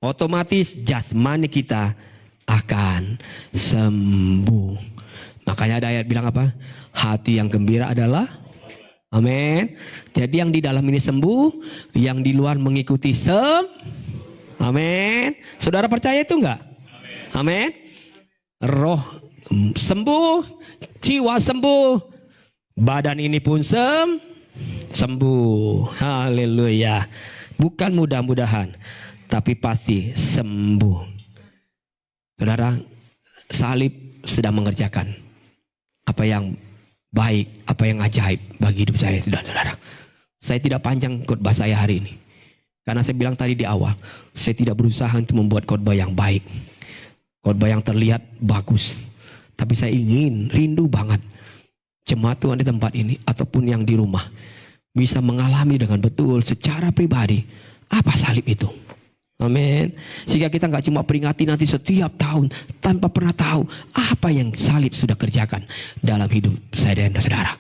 Otomatis jasmani kita akan sembuh. Makanya ada ayat bilang apa? Hati yang gembira adalah, amin. Jadi yang di dalam ini sembuh, yang di luar mengikuti amin. Saudara percaya itu enggak? Amin. Roh sembuh, jiwa sembuh, badan ini pun sembuh. Haleluya. Bukan mudah-mudahan, tapi pasti sembuh. Saudara, salib sedang mengerjakan apa yang baik, apa yang ajaib bagi hidup saya dan saudara. Saya tidak panjang khotbah saya hari ini, karena saya bilang tadi di awal, saya tidak berusaha untuk membuat khotbah yang baik, khotbah yang terlihat bagus. Tapi saya ingin, rindu banget jemaat Tuhan di tempat ini ataupun yang di rumah bisa mengalami dengan betul secara pribadi apa salib itu. Amin. Sehingga kita nggak cuma peringati nanti setiap tahun tanpa pernah tahu apa yang salib sudah kerjakan dalam hidup saya dan saudara.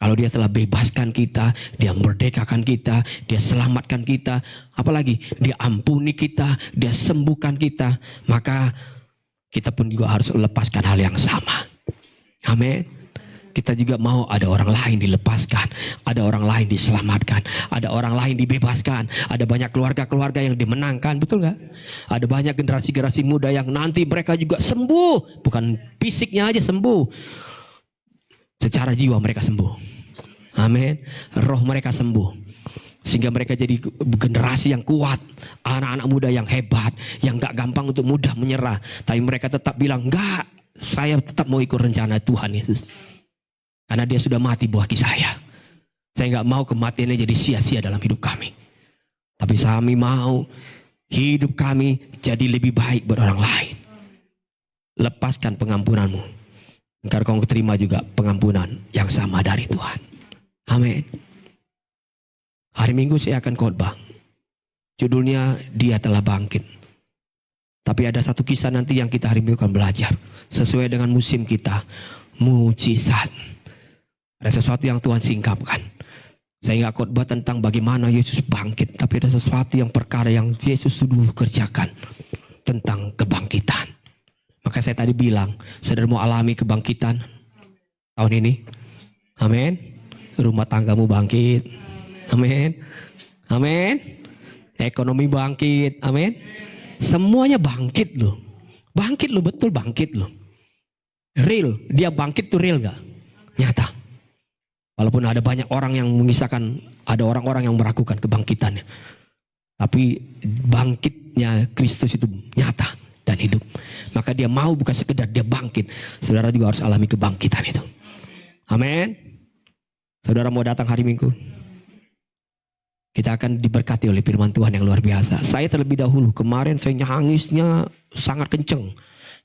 Kalau dia telah bebaskan kita, dia merdekakan kita, dia selamatkan kita, apalagi dia ampuni kita, dia sembuhkan kita, maka kita pun juga harus lepaskan hal yang sama. Amin. Kita juga mau ada orang lain dilepaskan, ada orang lain diselamatkan, ada orang lain dibebaskan, ada banyak keluarga-keluarga yang dimenangkan, betul gak? Ada banyak generasi-generasi muda yang nanti mereka juga sembuh, bukan fisiknya aja sembuh, secara jiwa mereka sembuh. Amin. Roh mereka sembuh, sehingga mereka jadi generasi yang kuat, anak-anak muda yang hebat, yang gak gampang untuk mudah menyerah, tapi mereka tetap bilang, enggak, saya tetap mau ikut rencana Tuhan Yesus. Karena dia sudah mati buat saya. Saya nggak mau kematiannya jadi sia-sia dalam hidup kami. Tapi kami mau hidup kami jadi lebih baik buat orang lain. Lepaskan pengampunanmu, agar kau terima juga pengampunan yang sama dari Tuhan. Amin. Hari Minggu saya akan khotbah. Judulnya Dia Telah Bangkit. Tapi ada satu kisah nanti yang kita hari Minggu akan belajar. Sesuai dengan musim kita. Mujizat. Ada sesuatu yang Tuhan singkapkan. Saya nggak khotbah tentang bagaimana Yesus bangkit, tapi ada sesuatu yang perkara yang Yesus sudah kerjakan tentang kebangkitan. Maka saya tadi bilang, saudara mau alami kebangkitan tahun ini? Amin. Rumah tanggamu bangkit. Amin. Amin. Ekonomi bangkit. Amin. Semuanya bangkit loh. Bangkit loh, betul bangkit loh. Real, dia bangkit tuh real gak? Nyata. Walaupun ada banyak orang yang mengisahkan, ada orang-orang yang meragukan kebangkitannya. Tapi bangkit hidupnya Kristus itu nyata dan hidup. Maka dia mau bukan sekedar dia bangkit. Saudara juga harus alami kebangkitan itu. Amin. Saudara mau datang hari Minggu? Kita akan diberkati oleh firman Tuhan yang luar biasa. Saya terlebih dahulu, kemarin saya nangisnya sangat kenceng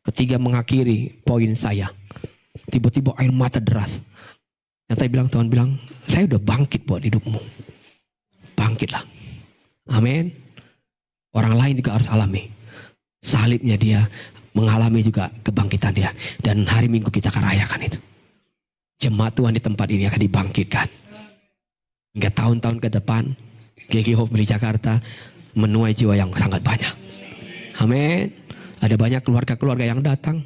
ketika mengakhiri poin saya. Tiba-tiba air mata deras. Dan Tuhan bilang, saya udah bangkit buat hidupmu. Bangkitlah. Amin. Orang lain juga harus alami. Salibnya dia, mengalami juga kebangkitan dia. Dan hari Minggu kita akan rayakan itu. Jemaat Tuhan di tempat ini akan dibangkitkan. Hingga tahun-tahun ke depan, GG Hope Beli Jakarta menuai jiwa yang sangat banyak. Amin. Ada banyak keluarga-keluarga yang datang.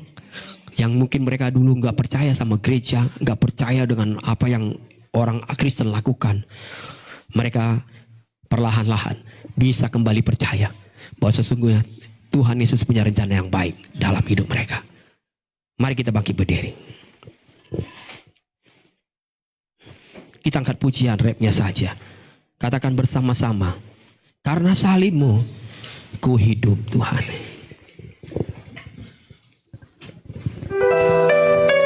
Yang mungkin mereka dulu gak percaya sama gereja. Gak percaya dengan apa yang orang Kristen lakukan. Mereka perlahan-lahan bisa kembali percaya. Bahwa sesungguhnya Tuhan Yesus punya rencana yang baik dalam hidup mereka. Mari kita bangkit berdiri. Kita angkat pujian rapnya saja. Katakan bersama-sama. Karena salibmu, ku hidup Tuhan.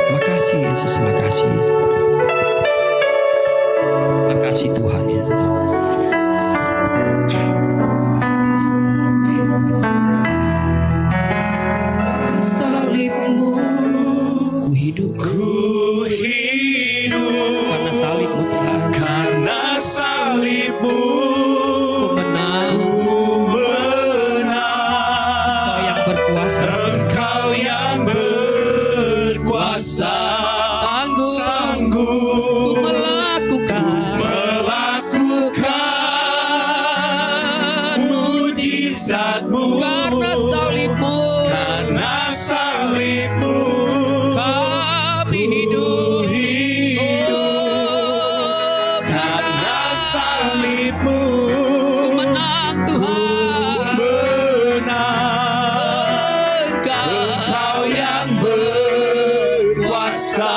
Makasih Yesus, makasih. Makasih Tuhan Yesus. Salibmu, ku hidup. Karena salibmu Tuhan. Karena salibmu Ku menang. Kau yang berkuasa. Engkau yang berkuasa, Sanggup ku melakukan mujizatmu. karena salibmu. Karena salibmu Kami hidup. Oh, karena salibmu ku menang Tuhan. menang. Engkau yang berkuasa,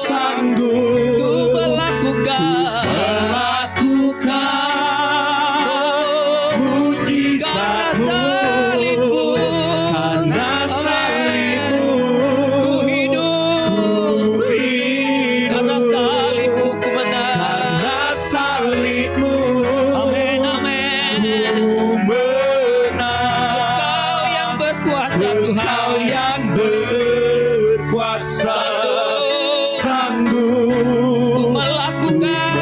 sanggup Ku melakukan mujizatmu. Karena salibmu ku hidup. Karena salibmu ku menang. karena salibmu Amin, amin. menang. Kau yang berkuasa Engkau Tuhan. yang berkuasa, sanggup Ku melakukan.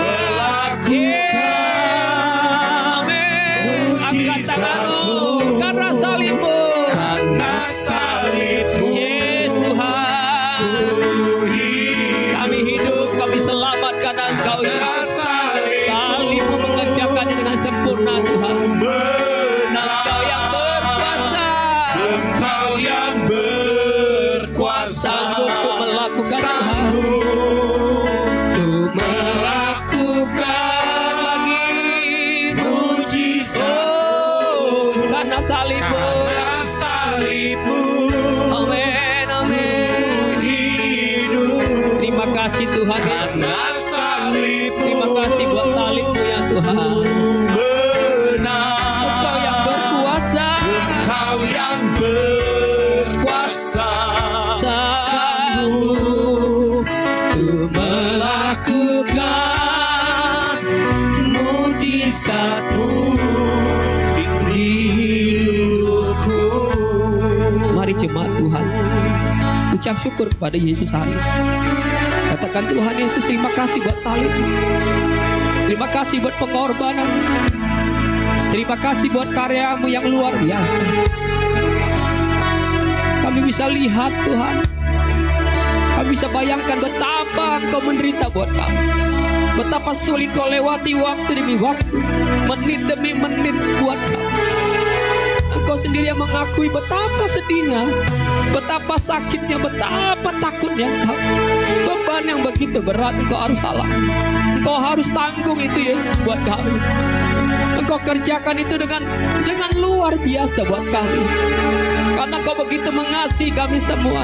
Amin. Angkat tanganmu karena salibmu. karena salibmu. Yes Tuhan. Kami hidup, kami selamat karena Engkau Karena salibmu mengerjakannya dengan sempurna Tuhan. Engkau yang berkuasa. Engkau yang berkuasa, Sanggup ku melakukan Tuhan. Ku melakukan lagi. mujizat. Oh, karena salibmu. Karena salibmu Amin, amin. hidup. Terima kasih Tuhan. Karena salibmu Terima kasih buat salibmu ya Tuhan. menang. Engkau yang berkuasa. Engkau yang berkuasa, Sanggup ku melakukan mujizatmu di hidupku. Mari jemaat Tuhan, ucap syukur kepada Yesus hari ini. Katakan Tuhan Yesus, terima kasih buat salib. Terima kasih buat pengorbanan. Terima kasih buat karyamu yang luar biasa. Kami bisa lihat Tuhan. Kami bisa bayangkan betapa Engkau menderita buat kami. Betapa sulit Kau lewati waktu demi waktu, menit demi menit buat kami. Engkau sendiri yang mengakui betapa sedihnya, betapa sakitnya, betapa takutnya Engkau. Beban yang begitu berat Engkau harus alami. Engkau harus tanggung itu Yesus buat kami. Engkau kerjakan itu dengan luar biasa buat kami. Karena Engkau begitu mengasihi kami semua.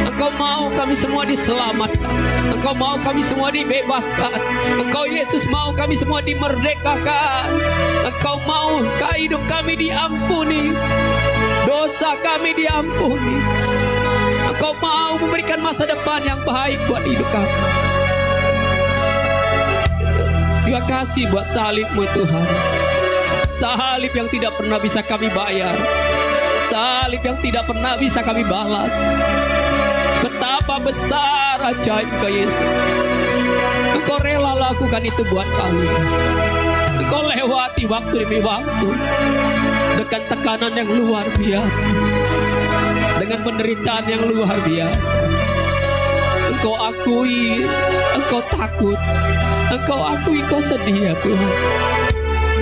Engkau Engkau mau kami semua diselamatkan. Engkau mau kami semua dibebaskan. Engkau Yesus mau kami semua dimerdekakan. Engkau mau hidup kami diampuni, dosa kami diampuni. Engkau mau memberikan masa depan yang baik buat hidup kami. Terima kasih buat salib-Mu Tuhan. Salib yang tidak pernah bisa kami bayar, salib yang tidak pernah bisa kami balas. Betapa besar ajaib Engkau Yesus. Engkau rela lakukan itu buat kami. Engkau lewati waktu demi waktu dengan tekanan yang luar biasa, dengan penderitaan yang luar biasa. Engkau akui, Engkau takut, Engkau akui, Engkau sedih ya Tuhan.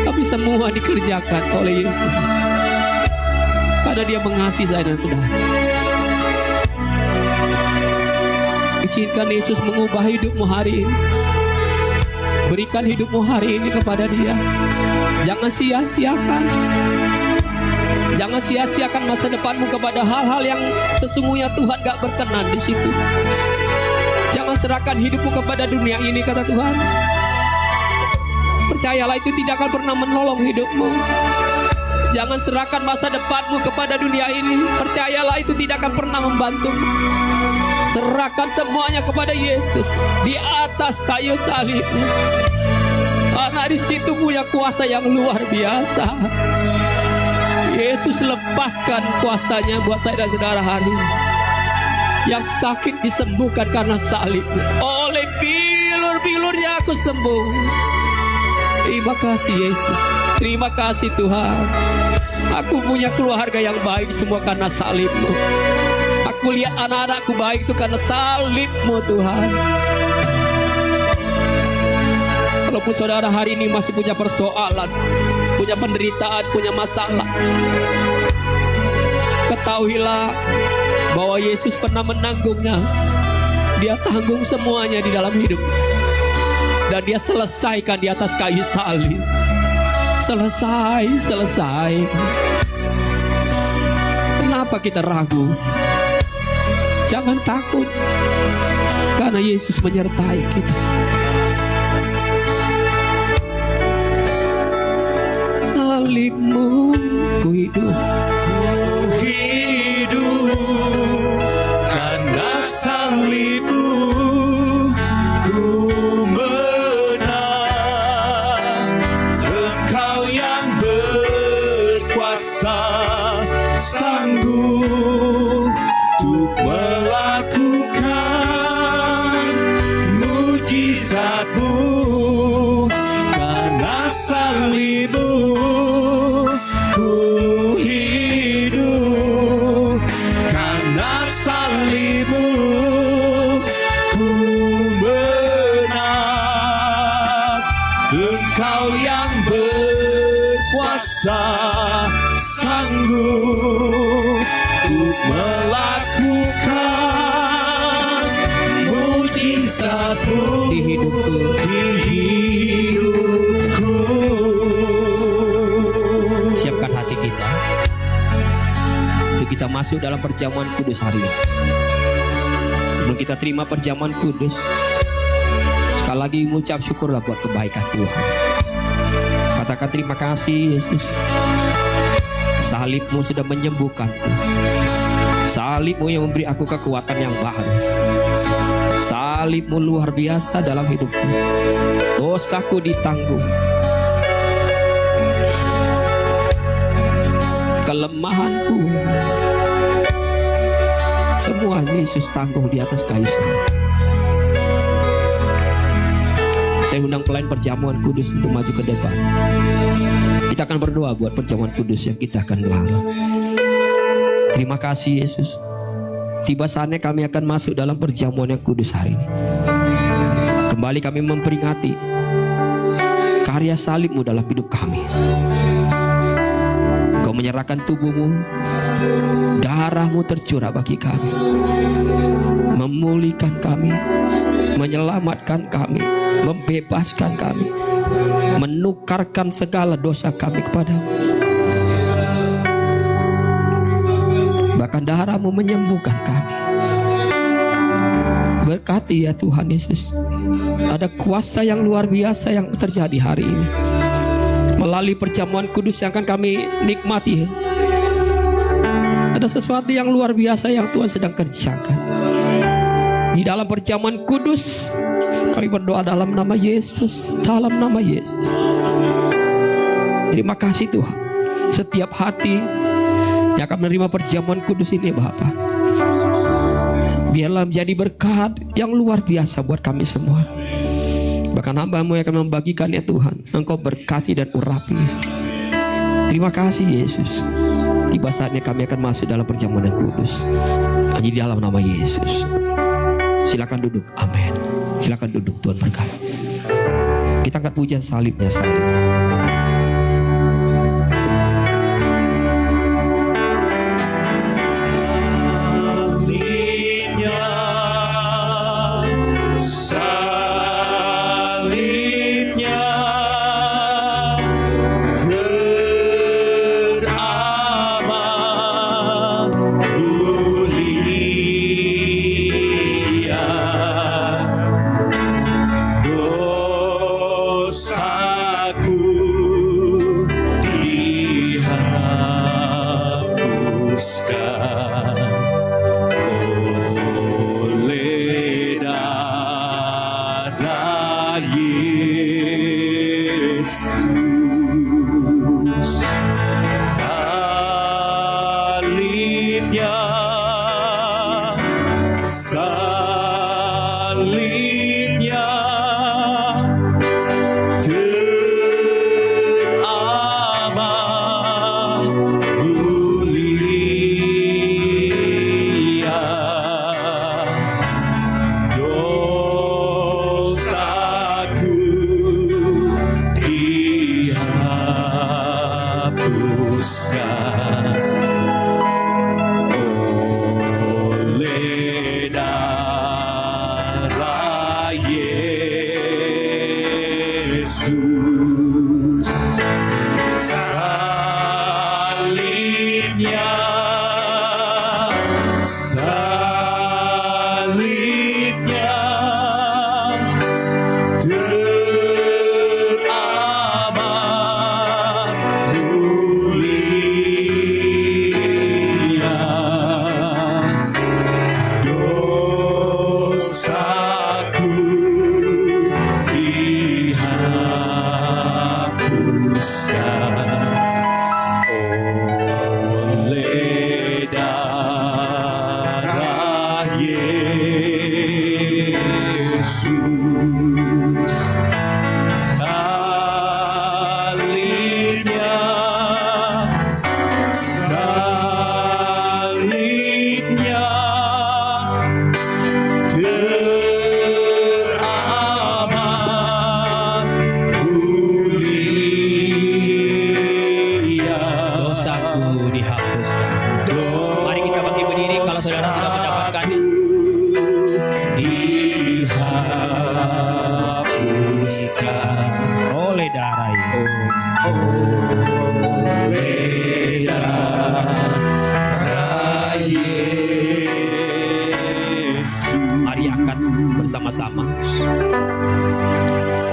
Tapi semua dikerjakan oleh Yesus karena Dia mengasihi saya dan saudara. Izinkan Yesus mengubah hidupmu hari ini. Berikan hidupmu hari ini kepada Dia. Jangan sia-siakan. Jangan sia-siakan masa depanmu kepada hal-hal yang sesungguhnya Tuhan gak berkenan di situ. Jangan serahkan hidupmu kepada dunia ini, kata Tuhan. Percayalah itu tidak akan pernah menolong hidupmu. Jangan serahkan masa depanmu kepada dunia ini. Percayalah itu tidak akan pernah membantu. Serahkan semuanya kepada Yesus di atas kayu salib. Karena di situ punya kuasa yang luar biasa. Yesus lepaskan kuasanya buat saya dan saudara hari ini. Yang sakit disembuhkan karena salib. Oleh bilur-bilurnya aku sembuh. Terima kasih Yesus. Terima kasih Tuhan. Aku punya keluarga yang baik semua karena salib-Mu. Aku lihat anak-anakku baik itu karena salib-Mu Tuhan. Walaupun saudara hari ini masih punya persoalan, punya penderitaan, punya masalah, ketahuilah bahwa Yesus pernah menanggungnya. Dia tanggung semuanya di dalam hidup. Dan Dia selesaikan di atas kayu salib. Selesai. Kenapa kita ragu? Jangan takut, karena Yesus menyertai kita. Salib-Mu ku hidup. Karena salib-Mu ku menang. Engkau yang berkuasa, sanggup untuk melakukan mujizat-Mu. Karena salib-Mu ku hidup. Karena salib-Mu ku menang. Engkau yang berkuasa, sanggup untuk melakukan mujizat-Mu Di hidupku. di hidupku. Siapkan hati kita untuk kita masuk dalam perjamuan kudus hari ini. Sebelum kita terima perjamuan kudus, sekali lagi mengucap syukurlah buat kebaikan Tuhan. Katakan terima kasih Yesus. Salib-Mu sudah menyembuhkanku. Salib-Mu yang memberi aku kekuatan yang baru. Salib-Mu luar biasa dalam hidupku. Dosaku ditanggung. Kelemahanku semua Yesus tanggung di atas kayu salib. Saya undang pelayan perjamuan kudus untuk maju ke depan. Kita akan berdoa buat perjamuan kudus yang kita akan gelar. Terima kasih Yesus. Tiba saatnya kami akan masuk dalam perjamuan yang kudus hari ini. Kembali kami memperingati karya salib-Mu dalam hidup kami. Kau menyerahkan tubuh-Mu, darah-Mu tercurah bagi kami, memulihkan kami, menyelamatkan kami, membebaskan kami, menukarkan segala dosa kami kepadamu. Bahkan darah-Mu menyembuhkan kami. berkati ya Tuhan Yesus. Ada kuasa yang luar biasa yang terjadi hari ini melalui perjamuan kudus yang akan kami nikmati. Ada sesuatu yang luar biasa yang Tuhan sedang kerjakan di dalam perjamuan kudus. Kami berdoa dalam nama Yesus, dalam nama Yesus. Terima kasih Tuhan. Setiap hati yang akan menerima perjamuan kudus ini Bapa, biarlah menjadi berkat yang luar biasa buat kami semua. Bahkan hamba-Mu yang akan membagikannya Tuhan, Engkau berkati dan urapi. Terima kasih Yesus. Tiba saatnya kami akan masuk dalam perjamuan yang kudus. Hanya di dalam nama Yesus. Silakan duduk. Amin. Silakan duduk. Tuhan berkati. Kita angkat pujian salibnya. Bersama-sama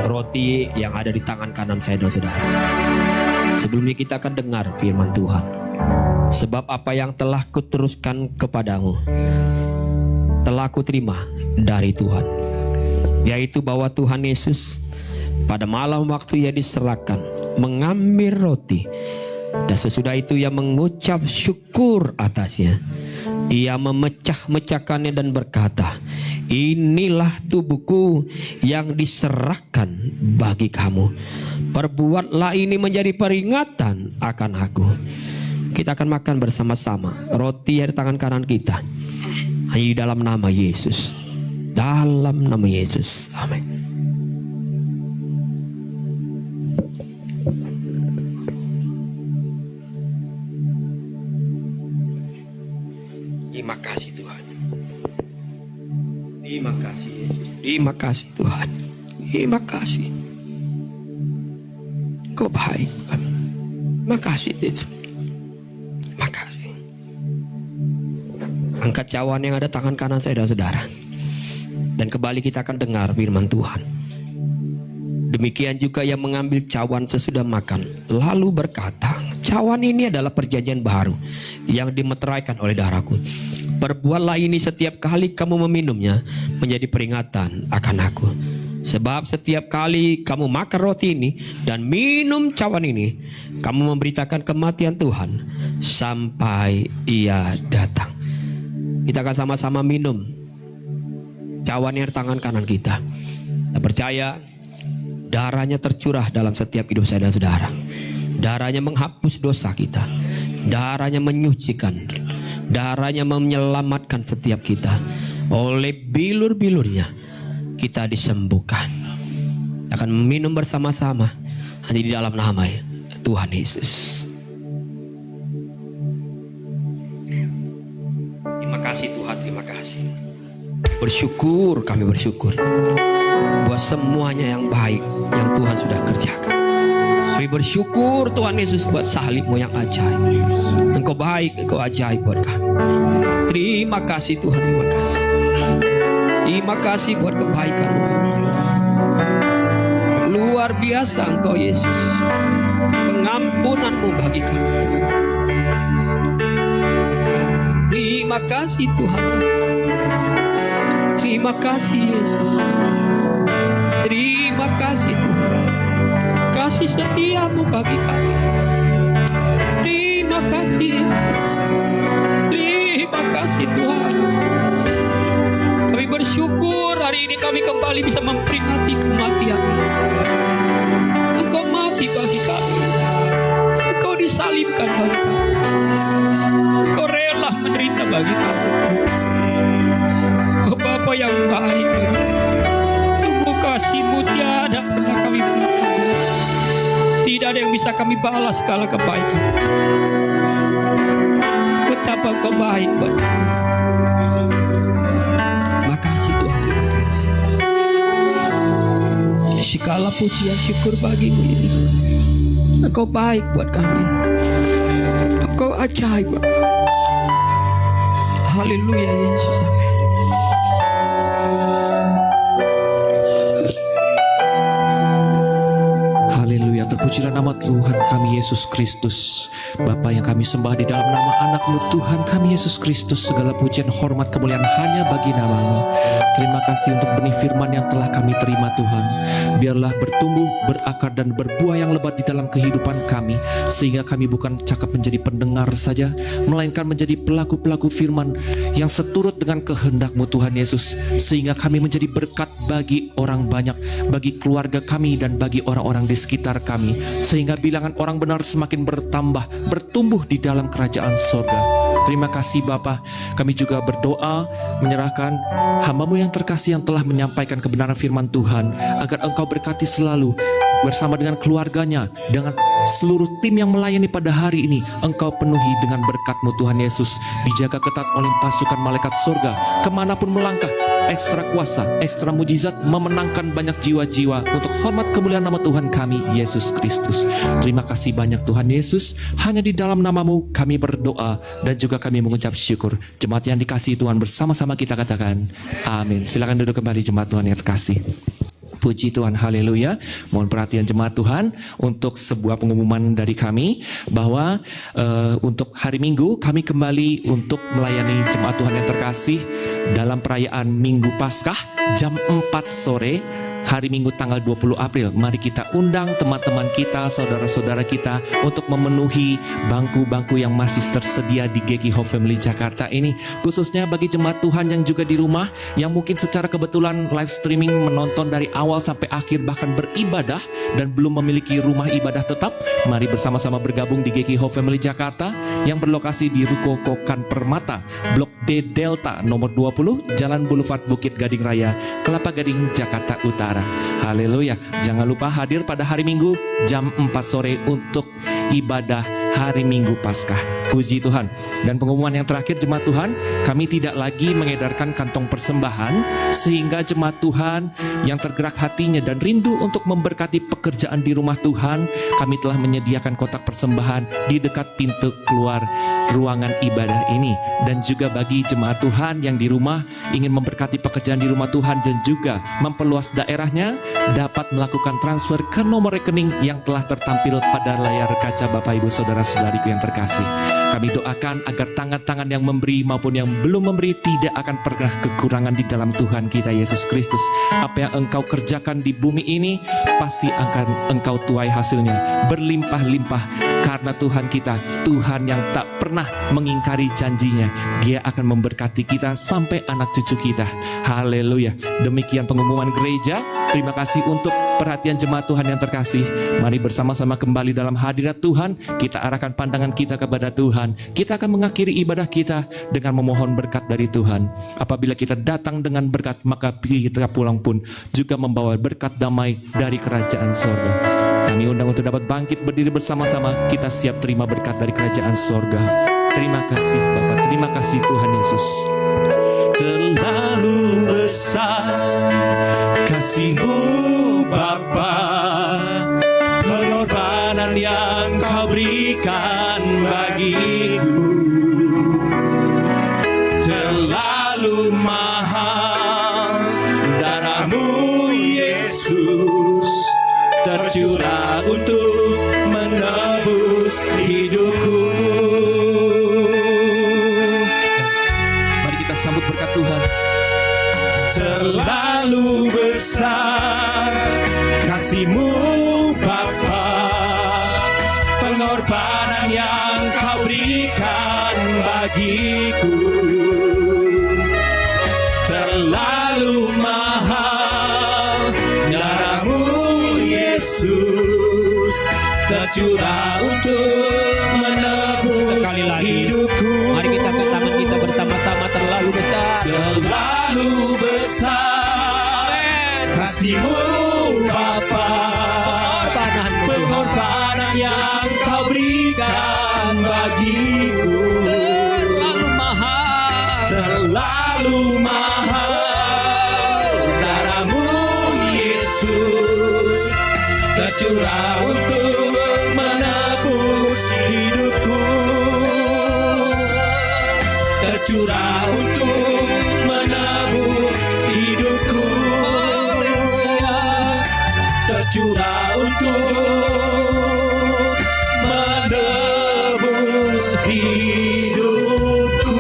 roti yang ada di tangan kanan saya dan saudara. Sebelumnya kita akan dengar firman Tuhan. Sebab apa yang telah kuteruskan kepadamu telah kuterima dari Tuhan, yaitu bahwa Tuhan Yesus pada malam waktu Ia diserahkan mengambil roti, dan sesudah itu Ia mengucap syukur atasnya. Ia memecah-mecahkannya dan berkata, "Inilah tubuhku yang diserahkan bagi kamu. Perbuatlah ini menjadi peringatan akan aku." Kita akan makan bersama-sama roti yang di tangan kanan kita. Hanya di dalam nama Yesus. Dalam nama Yesus. Amin. Terima kasih Tuhan. Terima kasih Yesus. Terima kasih Tuhan. Terima kasih. Engkau baik. Terima kasih Yesus. Terima kasih. Angkat cawan yang ada tangan kanan saya dan saudara. Dan kembali kita akan dengar firman Tuhan. Demikian juga yang mengambil cawan sesudah makan, lalu berkata, cawan ini adalah perjanjian baru yang dimeteraikan oleh darahku. Perbuatlah ini setiap kali kamu meminumnya, menjadi peringatan akan aku. Sebab setiap kali kamu makan roti ini dan minum cawan ini, kamu memberitakan kematian Tuhan sampai Ia datang. Kita akan sama-sama minum cawan yang di tangan kanan kita. Kita percaya darahnya tercurah dalam setiap hidup saya dan saudara. Darahnya menghapus dosa kita. Darahnya menyucikan. Darahnya menyelamatkan setiap kita. Oleh bilur-bilurnya kita disembuhkan. Kita akan minum bersama-sama hanya di dalam nama Tuhan Yesus. Terima kasih Tuhan, terima kasih. Bersyukur, kami bersyukur buat semuanya yang baik yang Tuhan sudah kerjakan. Kami bersyukur Tuhan Yesus buat salib-Mu yang ajaib. Engkau baik, Engkau ajaib buat kami. Terima kasih Tuhan, terima kasih. Terima kasih buat kebaikan-Mu. Luar biasa Engkau Yesus. Pengampunan-Mu bagi kami. Terima kasih Tuhan. Terima kasih Yesus. Terima kasih Tuhan. Kasih setia-Mu bagi kami. Terima kasih Yesus. Terima kasih Tuhan. Kami bersyukur hari ini kami kembali bisa memperingati kematian. Engkau mati bagi kami. Engkau disalibkan bagi kami. Engkau rela menderita bagi kami. Engkau Bapa yang baik bagi kami. Sungguh kasih-Mu tiada pernah kami berikan. Tidak ada yang bisa kami balas segala kebaikan. Betapa Engkau baik buat kami. Terima kasih Tuhan, terima kasih. Segala pujian syukur bagi-Mu Yesus. Engkau baik buat kami. Engkau ajaib. Haleluya Yesus, amin. Haleluya, terpujilah nama Tuhan kami Yesus Kristus. Bapa yang kami sembah di dalam nama anak-Mu Tuhan kami Yesus Kristus. Segala pujian, hormat, kemuliaan hanya bagi nama-Mu. Terima kasih untuk benih firman yang telah kami terima Tuhan. Biarlah bertumbuh, berakar dan berbuah yang lebat di dalam kehidupan kami. Sehingga kami bukan cakap menjadi pendengar saja, melainkan menjadi pelaku-pelaku firman yang seturut dengan kehendak-Mu Tuhan Yesus. Sehingga kami menjadi berkat bagi orang banyak, bagi keluarga kami dan bagi orang-orang di sekitar kami. Sehingga bilangan orang benar semakin bertambah, bertumbuh di dalam kerajaan sorga. Terima kasih Bapa. Kami juga berdoa menyerahkan hamba-Mu yang terkasih yang telah menyampaikan kebenaran firman Tuhan, agar Engkau berkati selalu bersama dengan keluarganya, dengan seluruh tim yang melayani pada hari ini. Engkau penuhi dengan berkat-Mu Tuhan Yesus. Dijaga ketat oleh pasukan malaikat sorga, kemanapun melangkah, ekstra kuasa, ekstra mujizat, memenangkan banyak jiwa-jiwa untuk hormat kemuliaan nama Tuhan kami Yesus Kristus. Terima kasih banyak Tuhan Yesus. Hanya di dalam nama-Mu kami berdoa dan juga kami mengucap syukur. Jemaat yang dikasihi Tuhan, bersama-sama kita katakan amin. Silakan duduk kembali jemaat Tuhan yang terkasih. Puji Tuhan, haleluya. Mohon perhatian jemaat Tuhan untuk sebuah pengumuman dari kami bahwa untuk hari Minggu kami kembali untuk melayani jemaat Tuhan yang terkasih dalam perayaan Minggu Paskah jam 4 sore. Hari Minggu tanggal 20 April, mari kita undang teman-teman kita, saudara-saudara kita untuk memenuhi bangku-bangku yang masih tersedia di GKI Hope Family Jakarta ini. Khususnya bagi jemaat Tuhan yang juga di rumah, yang mungkin secara kebetulan live streaming menonton dari awal sampai akhir, bahkan beribadah dan belum memiliki rumah ibadah tetap. Mari bersama-sama bergabung di GKI Hope Family Jakarta yang berlokasi di Ruko Kokan Permata, Blok D Delta nomor 20, Jalan Boulevard Bukit Gading Raya, Kelapa Gading, Jakarta Utara. Haleluya. Jangan lupa hadir pada hari Minggu jam 4 sore untuk ibadah hari Minggu Paskah. Puji Tuhan. Dan pengumuman yang terakhir jemaat Tuhan, kami tidak lagi mengedarkan kantong persembahan, sehingga jemaat Tuhan yang tergerak hatinya dan rindu untuk memberkati pekerjaan di rumah Tuhan, kami telah menyediakan kotak persembahan di dekat pintu keluar ruangan ibadah ini. Dan juga bagi jemaat Tuhan yang di rumah ingin memberkati pekerjaan di rumah Tuhan dan juga memperluas daerahnya, dapat melakukan transfer ke nomor rekening yang telah tertampil pada layar kaca Bapak Ibu Saudara-saudariku yang terkasih. Kami doakan agar tangan-tangan yang memberi maupun yang belum memberi tidak akan pernah kekurangan di dalam Tuhan kita Yesus Kristus. Apa yang engkau kerjakan di bumi ini pasti akan engkau tuai hasilnya berlimpah-limpah, karena Tuhan kita Tuhan yang tak pernah mengingkari janjinya. Dia akan memberkati kita sampai anak cucu kita. Haleluya. Demikian pengumuman gereja. Terima kasih untuk perhatian jemaat Tuhan yang terkasih. Mari bersama-sama kembali dalam hadirat Tuhan. Kita arahkan pandangan kita kepada Tuhan. Kita akan mengakhiri ibadah kita dengan memohon berkat dari Tuhan. Apabila kita datang dengan berkat, maka kita pulang pun juga membawa berkat damai dari kerajaan sorga. Kami undang untuk dapat bangkit berdiri bersama-sama. Kita siap terima berkat dari kerajaan sorga. Terima kasih Bapa, terima kasih Tuhan Yesus. Terlalu besar kasih-Mu Bapa, pengorbanan yang Kau berikan bagiku terlalu mahal. Darah-Mu Yesus tercurah untuk menebus hidupku. Mari kita sambut berkat Tuhan. Terlalu besar kasih-Mu Bapa, pengorbanan yang Kau berikan bagiku terlalu mahal. Darah-Mu Yesus tercurah untuk menebus Sekali lagi, hidupku. mari kita angkat tangan kita bersama-sama. Terlalu besar, Terlalu besar kasih-Mu Bapa, pengorbanan yang Kau berikan bagiku terlalu mahal. terlalu mahal. Darah-Mu Yesus tercurah untuk menebus hidupku, tercurah untuk menebus hidupku, tercurah untuk menebus hidupku.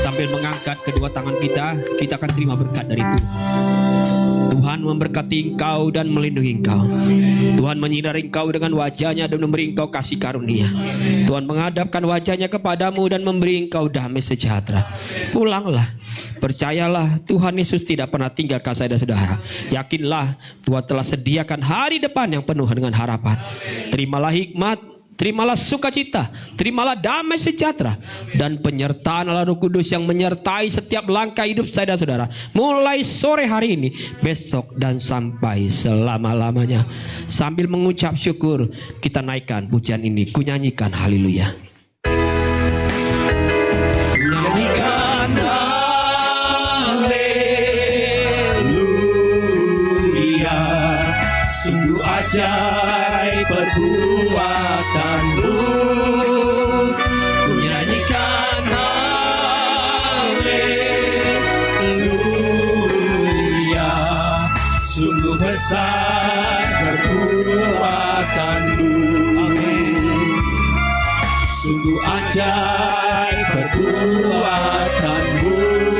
Sambil mengangkat kedua tangan kita akan terima berkat dari Tuhan. Tuhan memberkati engkau dan melindungi engkau. Tuhan menyinari engkau dengan wajahnya dan memberi engkau kasih karunia. Tuhan menghadapkan wajahnya kepadamu dan memberi engkau damai sejahtera. Pulanglah, percayalah, Tuhan Yesus tidak pernah tinggalkan saudara-saudara. Yakinlah, Tuhan telah sediakan hari depan yang penuh dengan harapan. Terimalah hikmat, terimalah sukacita, terimalah damai sejahtera dan penyertaan Allah Roh Kudus yang menyertai setiap langkah hidup saudara-saudara, mulai sore hari ini, besok dan sampai selama-lamanya. Sambil mengucap syukur, kita naikkan pujian ini, kunyanyikan haleluya. Nyanyikan haleluya, sungguh ajaib perbuatan-Mu. Ku nyanyikan haleluya, sungguh besar perbuatan-Mu. Sungguh ajaib perbuatan-Mu,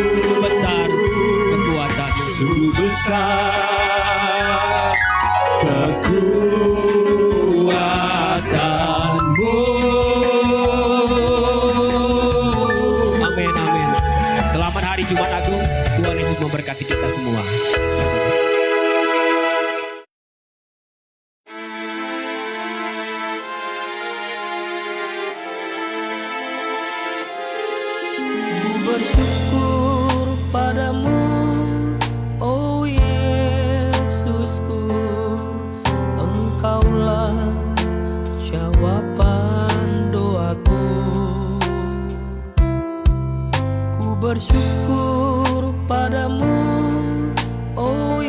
Sungguh besar kekuatan-Mu, sungguh besar kekuatan-Mu. amin, amin. Selamat hari Jumat Agung. Tuhan Yesus memberkati kita semua. Bersyukur padamu, oh Yesusku, Engkaulah bersyukur padamu, oh